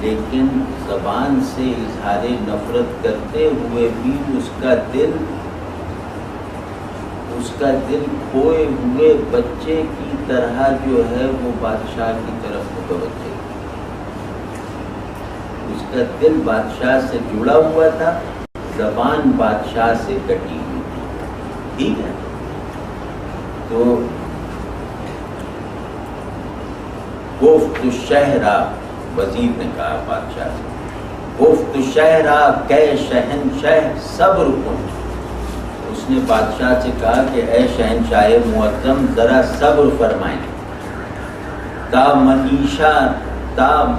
لیکن زبان سے اظہار نفرت کرتے ہوئے بھی اس کا دل کھوئے ہوئے بچے کی طرح جو ہے وہ بادشاہ کی طرف متوجہ، اس کا دل بادشاہ سے جڑا ہوا تھا، زبان بادشاہ سے کٹی ہوئی تھی، ٹھیک ہے؟ تو گفت الشہرا، وزیر نے کہا بادشاہ سے، گفت شہرا کہ شہنشاہ صبر کن. اس نے بادشاہ سے کہا کہ اے شہنشاہ معظم ذرا صبر فرمائیں. تا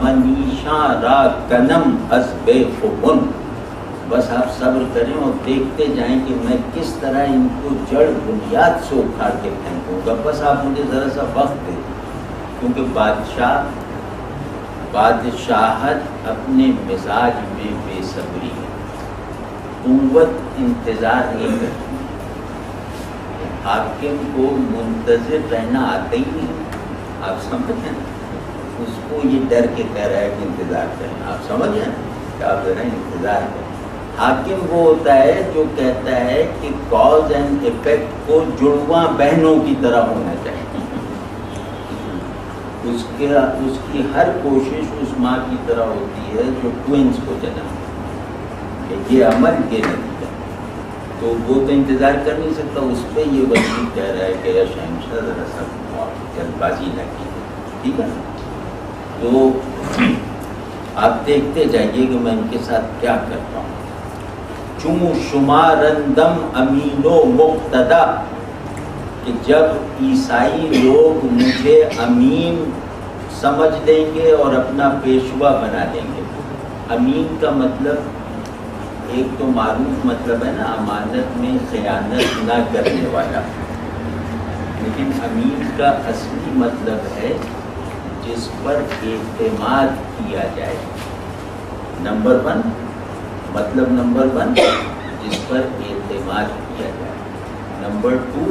منیشا را کنم از بے خبن. بس آپ صبر کریں اور دیکھتے جائیں کہ میں کس طرح ان کو جڑ بنیاد سے اکھاڑ کے پھینکوں گا. بس آپ مجھے ذرا سا وقت دیں. کیونکہ بادشاہت اپنے مزاج میں بے صبری ہے. قوت انتظار نہیں کرتی. حاکم کو منتظر رہنا آتا ہی نہیں. آپ سمجھیں اس کو یہ ڈر کے کہہ رہا ہے کہ انتظار کریں. آپ سمجھیں کہ آپ ذرا انتظار کریں. حاکم وہ ہوتا ہے جو کہتا ہے کہ کاز اینڈ ایفیکٹ کو جڑواں بہنوں کی طرح ہونا چاہیے. اس کی ہر کوشش اس ماں کی طرح ہوتی ہے جو ٹوئنس کو جنم دے. یہ عمل کے نتیجہ. تو وہ تو انتظار کر نہیں سکتا. اس پہ یہ وزیر کہہ رہا ہے کہ یا شہنشاہ ذرا سا جلد بازی نہ کی. ٹھیک ہے. تو آپ دیکھتے جائیے کہ میں ان کے ساتھ کیا کرتا ہوں. چوں شمارندم امین و مقتدا کہ جب عیسائی لوگ مجھے امین سمجھ لیں گے اور اپنا پیشوا بنا لیں گے. امین کا مطلب ایک تو معروف مطلب ہے نا امانت میں خیانت نہ کرنے والا. لیکن امین کا اصلی مطلب ہے جس پر اعتماد کیا جائے. نمبر 1 مطلب نمبر 1 جس پر اعتماد کیا جائے. نمبر 2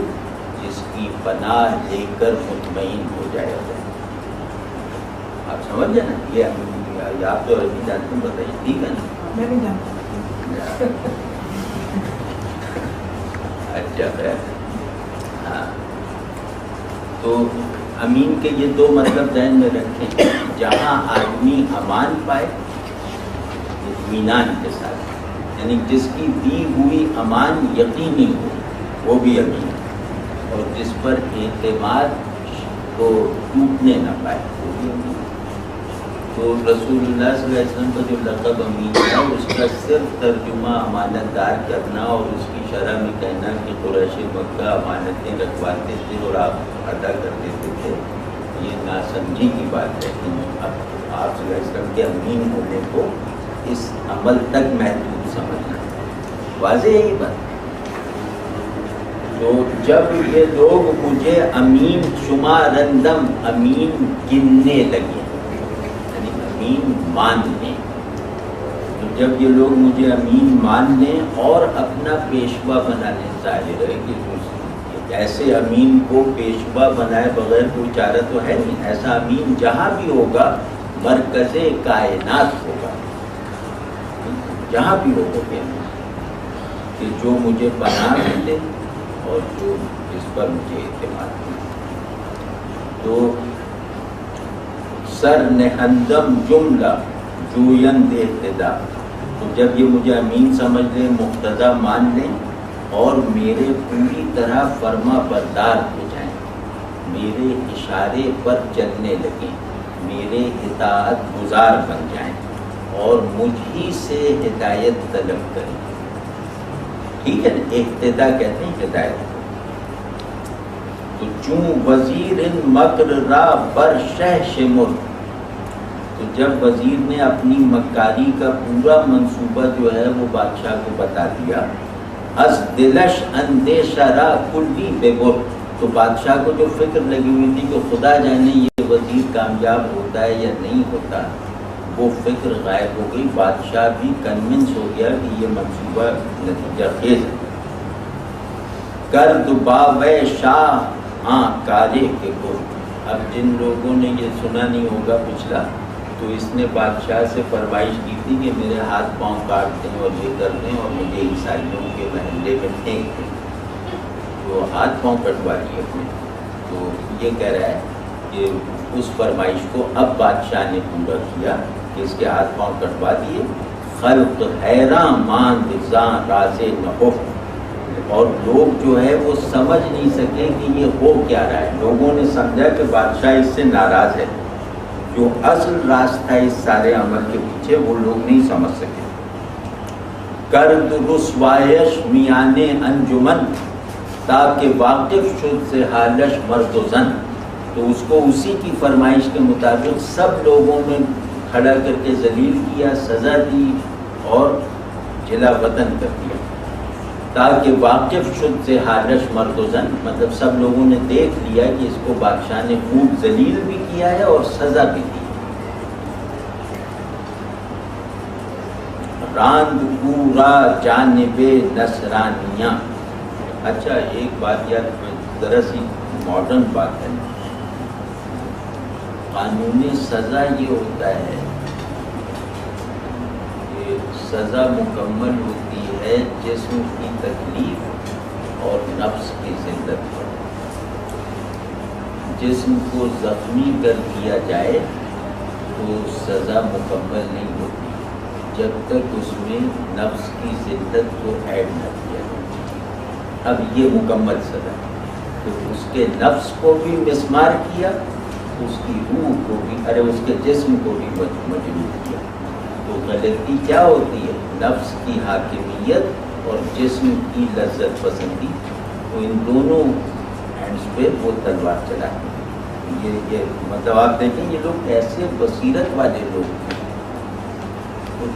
جس کی پناہ لے کر مطمئن ہو جائے. آپ سمجھ جائیں نا. یہ آپ تو عربی جانتے ہیں, بتائیے. ٹھیک ہے نا. میں بھی جانتا اچھا ہے. ہاں تو امین کے یہ 2 مطلب ذہن میں رکھیں. جہاں آدمی امان پائے اطمینان کے ساتھ, یعنی جس کی دی ہوئی امان یقینی ہو وہ بھی امین, اور جس پر اعتماد کو ٹوٹنے نہ پائے وہ بھی امین. تو رسول اللہ صلی اللہ علیہ وسلم کا جو لقب امین تھا اس کا صرف ترجمہ امانت دار کرنا اور اس کی شرح میں کہنا کہ قریش مکہ امانتیں رکھواتے تھے اور آپ ادا کر دیتے تھے, یہ ناسمجھی کی بات ہے. اب آپ صلی اللہ علیہ وسلم کے امین ہونے کو اس عمل تک محدود سمجھنا. واضح ہے یہ بات. تو جب یہ لوگ مجھے امین شمارندم امین گننے لگے, امین مان لیں, تو جب یہ لوگ مجھے امین مان لیں اور اپنا پیشوا بنا لیں, ظاہر ہے کہ ایسے امین کو پیشوا بنائے بغیر کوئی چارہ تو ہے نہیں. ایسا امین جہاں بھی ہوگا مرکز کائنات ہوگا, جہاں بھی ہوگا کہ جو مجھے پناہ ملے اور جو اس پر مجھے اعتماد ملے. تو سر نہندم جملہ جویند ابتدا. تو جب یہ مجھے امین سمجھ لیں, مقتدا مان لیں اور میرے پوری طرح فرما بردار ہو جائیں, میرے اشارے پر چلنے لگیں, میرے اطاعت گزار بن جائیں اور مجھ ہی سے ہدایت طلب کریں. ٹھیک ہے نا. اقتدا کہتے ہیں ہدایت. تو چوں وزیر مکر را بر شہ شمر. تو جب وزیر نے اپنی مکاری کا پورا منصوبہ جو ہے وہ بادشاہ کو بتا دیا, از دلش اندیشہ را کلی ببر. تو بادشاہ کو جو فکر لگی ہوئی تھی کہ خدا جانے یہ وزیر کامیاب ہوتا ہے یا نہیں ہوتا, وہ فکر غائب ہو گئی. بادشاہ بھی کنونس ہو گیا کہ یہ منصوبہ نتیجہ خیز ہے. کرد باوے شاہ ہاں کارے کے کو. اب جن لوگوں نے یہ سنا نہیں ہوگا پچھلا, تو اس نے بادشاہ سے فرمائش کی تھی کہ میرے ہاتھ پاؤں کاٹ دیں اور یہ کر دیں اور مجھے عیسائیوں کے محلے میں پھینک دیں. تو ہاتھ پاؤں کٹوا لیے اپنے. تو یہ کہہ رہا ہے کہ اس فرمائش کو اب بادشاہ نے پورا کیا کہ اس کے ہاتھ پاؤں کٹوا دیے. خلق حیران ماند زاں راز نحف. اور لوگ جو ہے وہ سمجھ نہیں سکے کہ یہ ہو کیا رہا ہے. لوگوں نے سمجھا کہ بادشاہ اس سے ناراض ہے, جو اصل راستہ اس سارے عمل کے پیچھے وہ لوگ نہیں سمجھ سکے. کرد رسوایش میان انجمن تاکہ واقف شد سے حالش مرد و زن. تو اس کو اسی کی فرمائش کے مطابق سب لوگوں نے کھڑا کر کے ذلیل کیا، سزا دی اور جلا وطن کر دیا. تاکہ واقف شد سے حالش مرد و زن، مطلب سب لوگوں نے دیکھ لیا کہ اس کو بادشاہ نے خوب ذلیل بھی کیا ہے اور سزا بھی دی. راند پورا جانب نصرانیاں. اچھا ایک بات یاد، ذرا سی ماڈرن بات ہے. قانون سزا یہ ہوتا ہے کہ سزا مکمل ہوتی ہے جسم کی تکلیف اور نفس کی ذلت پر. جسم کو زخمی کر دیا جائے تو سزا مکمل نہیں ہوتی جب تک اس میں نفس کی ذلت کو ایڈ نہ کیا جائے. اب یہ مکمل سزا، تو اس کے نفس کو بھی مسمار کیا، اس کی روح کو بھی، اس کے جسم کو بھی مجروح کیا. تو غلطی کیا ہوتی ہے؟ نفس کی حاکمیت اور جسم کی لذت پسندی. تو ان دونوں ہینڈس پہ وہ تلوار چلاتے ہیں. یہ مطلب آپ دیکھیں یہ لوگ ایسے بصیرت والے لوگ ہیں.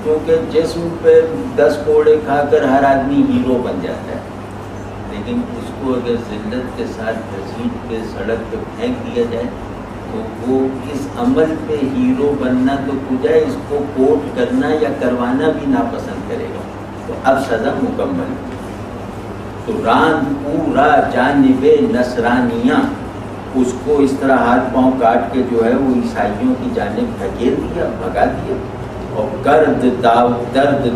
کیونکہ جسم پہ 10 کوڑے کھا کر ہر آدمی ہیرو بن جاتا ہے، لیکن اس کو اگر ذلت کے ساتھ گھسیٹ کے سڑک پہ پھینک دیا جائے تو وہ اس عمل پہ ہیرو بننا تو کچھ ہے، اس کو کوٹ کرنا یا کروانا بھی ناپسند کرے گا. تو اب سزا مکمل. تو راند پورا جانب نصرانیاں، اس کو اس طرح ہاتھ پاؤں کاٹ کے جو ہے وہ عیسائیوں کی جانب دھکیل دیا، بھگا دیا. اور کرد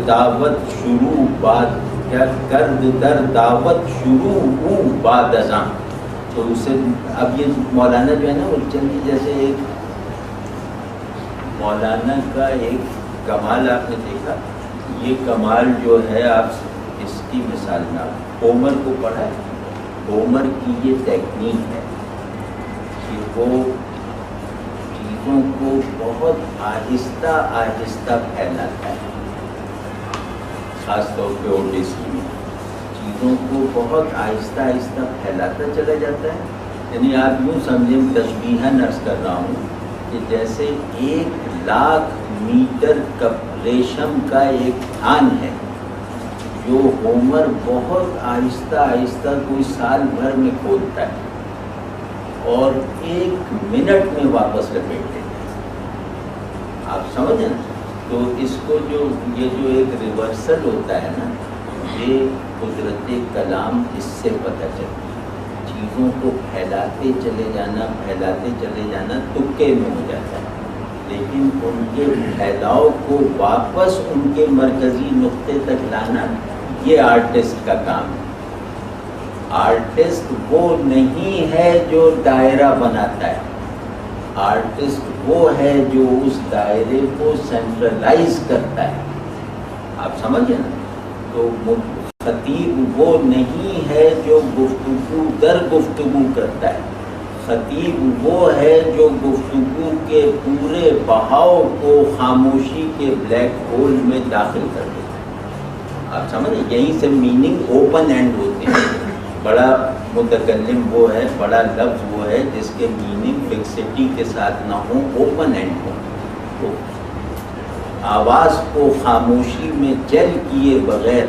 دعوت شروع بعد کیا کرد در دعوت شروع بعد ازاں. تو اسے اب یہ مولانا جو ہے نا وہ چندی جیسے ایک مولانا کا ایک کمال آپ نے دیکھا. یہ کمال جو ہے آپ اس کی مثال نہ، ہومر کو پڑھا ہے. ہومر کی یہ ٹیکنیک ہے کہ وہ چیزوں کو بہت آہستہ آہستہ پھیلاتا ہے. خاص طور پہ اوڈیسی میں چیزوں کو بہت آہستہ آہستہ پھیلاتا چلا جاتا ہے. یعنی آپ یوں سمجھیں، تشبیہاً عرض کر رہا ہوں کہ جیسے 1,00,000 میٹر ریشم کا ایک تھان ہے جو ہومر بہت آہستہ آہستہ کوئی سال بھر میں کھودتا ہے اور 1 منٹ میں واپس لپیٹ لیتا ہے. آپ سمجھیں نا؟ تو اس کو جو ایک ریورسل ہوتا ہے نا، یہ قدرت کلام اس سے پتہ چلتی ہے. چیزوں کو پھیلاتے چلے جانا تکے میں ہو جاتا ہے، لیکن ان کے پھیلاؤ کو واپس ان کے مرکزی نقطے تک لانا یہ آرٹسٹ کا کام ہے. آرٹسٹ وہ نہیں ہے جو دائرہ بناتا ہے، آرٹسٹ وہ ہے جو اس دائرے کو سینٹرلائز کرتا ہے. آپ سمجھیں نا؟ تو خطیب وہ نہیں ہے جو گفتگو در گفتگو کرتا ہے. خطیب وہ ہے جو گفتگو کے پورے بہاؤ کو خاموشی کے بلیک ہول میں داخل کر دیتا ہے. آپ سمجھیں؟ یہیں سے میننگ اوپن اینڈ ہوتے ہیں. بڑا متکلم وہ ہے، بڑا لفظ وہ ہے جس کے میننگ فکسٹی کے ساتھ نہ ہوں، اوپن اینڈ ہو. تو آواز کو خاموشی میں جل کیے بغیر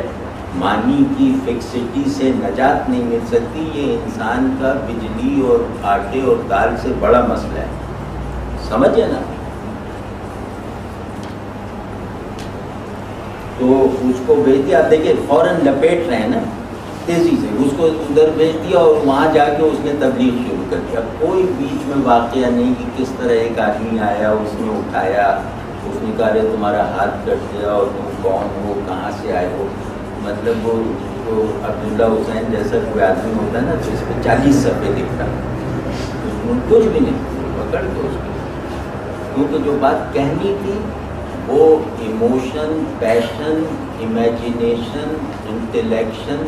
معنی کی فکسٹی سے نجات نہیں مل سکتی. یہ انسان کا بجلی اور آٹے اور دال سے بڑا مسئلہ ہے. سمجھے نا؟ تو اس کو بھیج دیا. آپ دیکھیے فوراً لپیٹ رہے ہیں نا تیزی سے، اس کو ادھر بھیج دیا اور وہاں جا کے اس نے تبلیغ شروع کر دیا. کوئی بیچ میں واقعہ نہیں کہ کس طرح ایک آدمی آیا، اس نے اٹھایا، اس نے کہا تمہارا ہاتھ کٹ گیا اور تم کون ہو، کہاں سے آئے ہو. مطلب وہ عبداللہ حسین جیسا کوئی آدمی ہوتا ہے نا تو اس پہ 40 صفحے لکھتا، اس میں کچھ بھی نہیں پکڑ کے اس کو، کیونکہ جو بات کہنی تھی وہ ایموشن، پیشن، امیجنیشن، انٹلیکشن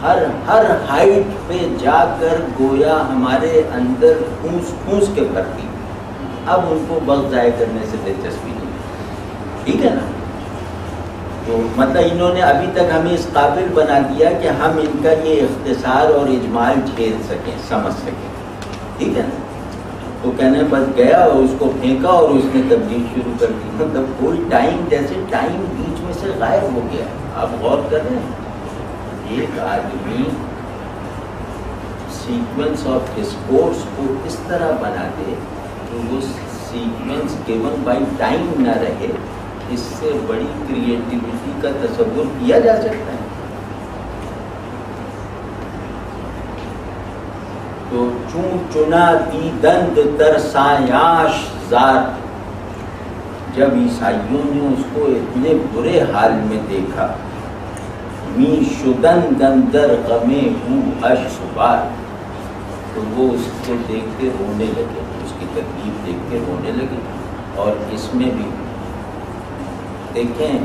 ہر ہائٹ پہ جا کر گویا ہمارے اندر پھونس کے بھرتی. اب ان کو وقت ضائع کرنے سے دلچسپی نہیں، ٹھیک ہے نا؟ تو مطلب انہوں نے ابھی تک ہمیں اس قابل بنا دیا کہ ہم ان کا یہ اختصار اور اجمال جھیل سکیں، سمجھ سکیں، ٹھیک ہے نا؟ تو کہنے بس گیا اور اس کو پھینکا اور اس نے تبدیل شروع کر دی، مطلب کوئی ٹائم، جیسے ٹائم بیچ میں سے غائب ہو گیا۔ آپ غور کر رہے ہیں، ایک آدمی سیکوینس آف ڈسکورس کو اس طرح بنا دے کہ وہ سیکوینس گیون بائی ٹائم نہ رہے، اس سے بڑی کریٹیوٹی کا تصور کیا جا سکتا ہے؟ تو چون چنا دیدند در سایاش زار، جب عیسائیوں نے اس کو اتنے برے حال میں دیکھا، می شدن گندر غمے ہوں اشبار، تو وہ اس کو دیکھ کے رونے لگے، اس کی تکلیف دیکھ کے رونے لگے۔ اور اس میں بھی دیکھیں،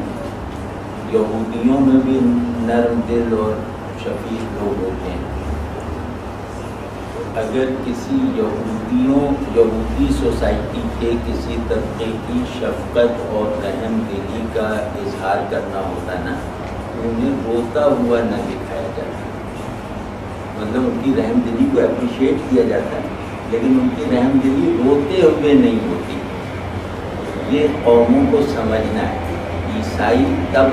یہودیوں میں بھی نرم دل اور شفیق لوگ ہوتے ہیں۔ اگر کسی یہودی سوسائٹی کے کسی طبقے کی شفقت اور رحم دلی کا اظہار کرنا ہوتا نا، انہیں روتا ہوا نہ دکھایا جاتا، مطلب ان کی رحم دلی کو اپریشیٹ کیا جاتا ہے، لیکن ان کی رحم دلی روتے ہوئے نہیں ہوتی۔ یہ قوموں کو سمجھنا ہے۔ عیسائی تب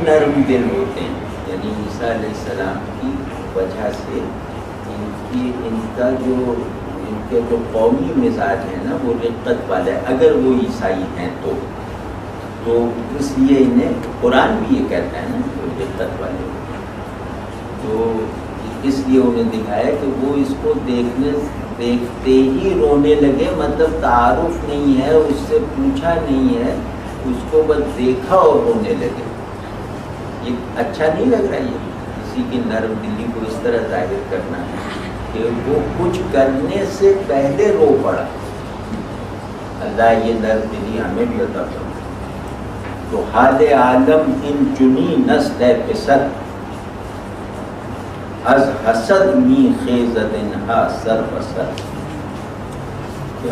نرم دل ہوتے ہیں، یعنی عیسیٰ علیہ السلام کی وجہ سے ان کے جو قومی مزاج ہے نا وہ رقت والا ہے، اگر وہ عیسائی ہیں تو اس لیے انہیں قرآن بھی یہ کہتا ہے نا وہ رقت والے ہوتے ہیں، تو اس لیے انہیں دکھایا کہ وہ اس کو دیکھتے ہی رونے لگے، مطلب تعارف نہیں ہے، اس سے پوچھا نہیں ہے، اس کو بس دیکھا اور رونے لگے۔ یہ اچھا نہیں لگ رہا، یہ کسی کی نرم دلی کو اس طرح ظاہر کرنا ہے کہ وہ کچھ کرنے سے پہلے رو پڑا۔ اللہ یہ نرم دلی ہمیں بھی عطا فرمائے۔ تو حال عالم ان چنی نسل پسر، از حسد می خیزد انہا سر بسر۔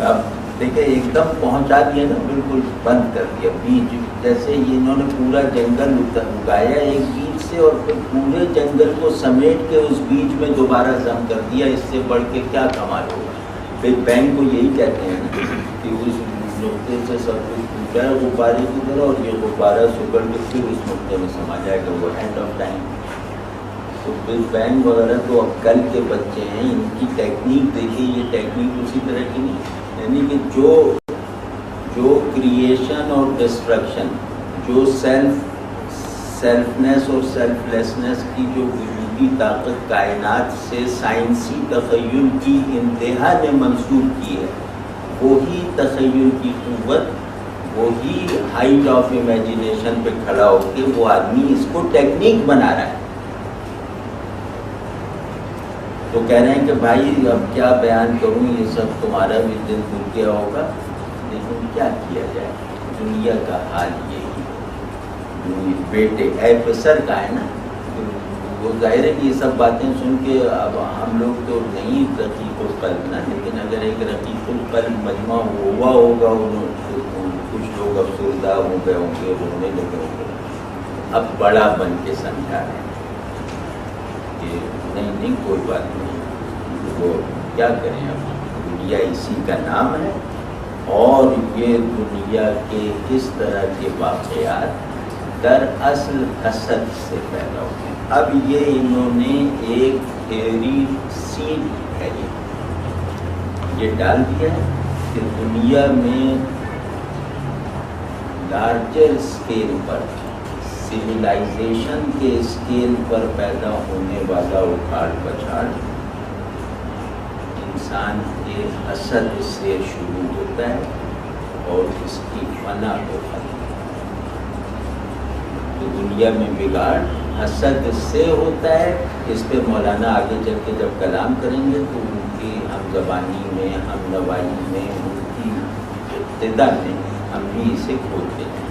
اب دیکھیں ایک دم پہنچا دیا نا، بالکل بند کر دیا بیج، جیسے یہ انہوں نے پورا جنگل اگایا ایک بیج سے اور پھر پورے جنگل کو سمیٹ کے اس بیج میں دوبارہ ضم کر دیا، اس سے بڑھ کے کیا کمال ہوگا؟ بگ بینگ کو یہی کہتے ہیں نا کہ اس نقطے سے سب کچھ ٹوٹا ہے غبارے کی طرح، اور یہ غبارہ سکڑ کے پھر اس نقطے میں سما جائے گا، وہ اینڈ آف ٹائم۔ تو بگ بینگ وغیرہ تو اب کل کے بچے ہیں، ان کی ٹیکنیک دیکھیے، یہ ٹیکنیک اسی طرح کی نہیں، یعنی کہ جو کریشن اور ڈسٹرکشن، جو سیلفنس اور سیلف لیسنس کی جو وجودی طاقت کائنات سے سائنسی تخیل کی انتہا نے منسوخ کی ہے، وہی تخیل کی قوت، وہی ہائٹ آف امیجنیشن پہ کھڑا ہو کے وہ آدمی اس کو ٹیکنیک بنا رہا ہے۔ تو کہہ رہے ہیں کہ بھائی اب کیا بیان کروں، یہ سب تمہارا بھی دل ٹوٹ گیا ہوگا، لیکن کیا کیا جائے، دنیا کا حال یہی، بیٹے اے پسر کا ہے نا، وہ ظاہر ہے کہ یہ سب باتیں سن کے اب ہم لوگ تو نہیں رقیق القلب نا، لیکن اگر ایک رقیق القلب مجمع ہوا ہوگا، کچھ لوگ افسردہ ہو گئے ہوں گے، رونے لگے ہوں گے، اب بڑا بن کے سمجھا رہے ہیں کہ نہیں کوئی بات نہیں، وہ کیا کریں، اب دنیا اسی کا نام ہے، اور یہ دنیا کے اس طرح کے واقعات در اصل حسد سے پیدا ہوتے ہیں۔ اب یہ انہوں نے ایک تھیوری سیڈ ہے، یہ ڈال دیا ہے کہ دنیا میں لارجر اسکیل پر، سویلائزیشن کے اسکیل پر پیدا ہونے والا اکھاڑ پچھاڑ انسان کے حسد سے شروع ہوتا ہے اور اس کی فنا کو ختم۔ تو دنیا میں بگاڑ حسد سے ہوتا ہے، اس پہ مولانا آگے چل کے جب کلام کریں گے تو ان کی ہم زبانی میں، ہم نوائی میں، ان کی ابتدا میں ہم بھی اسے کھولتے ہیں۔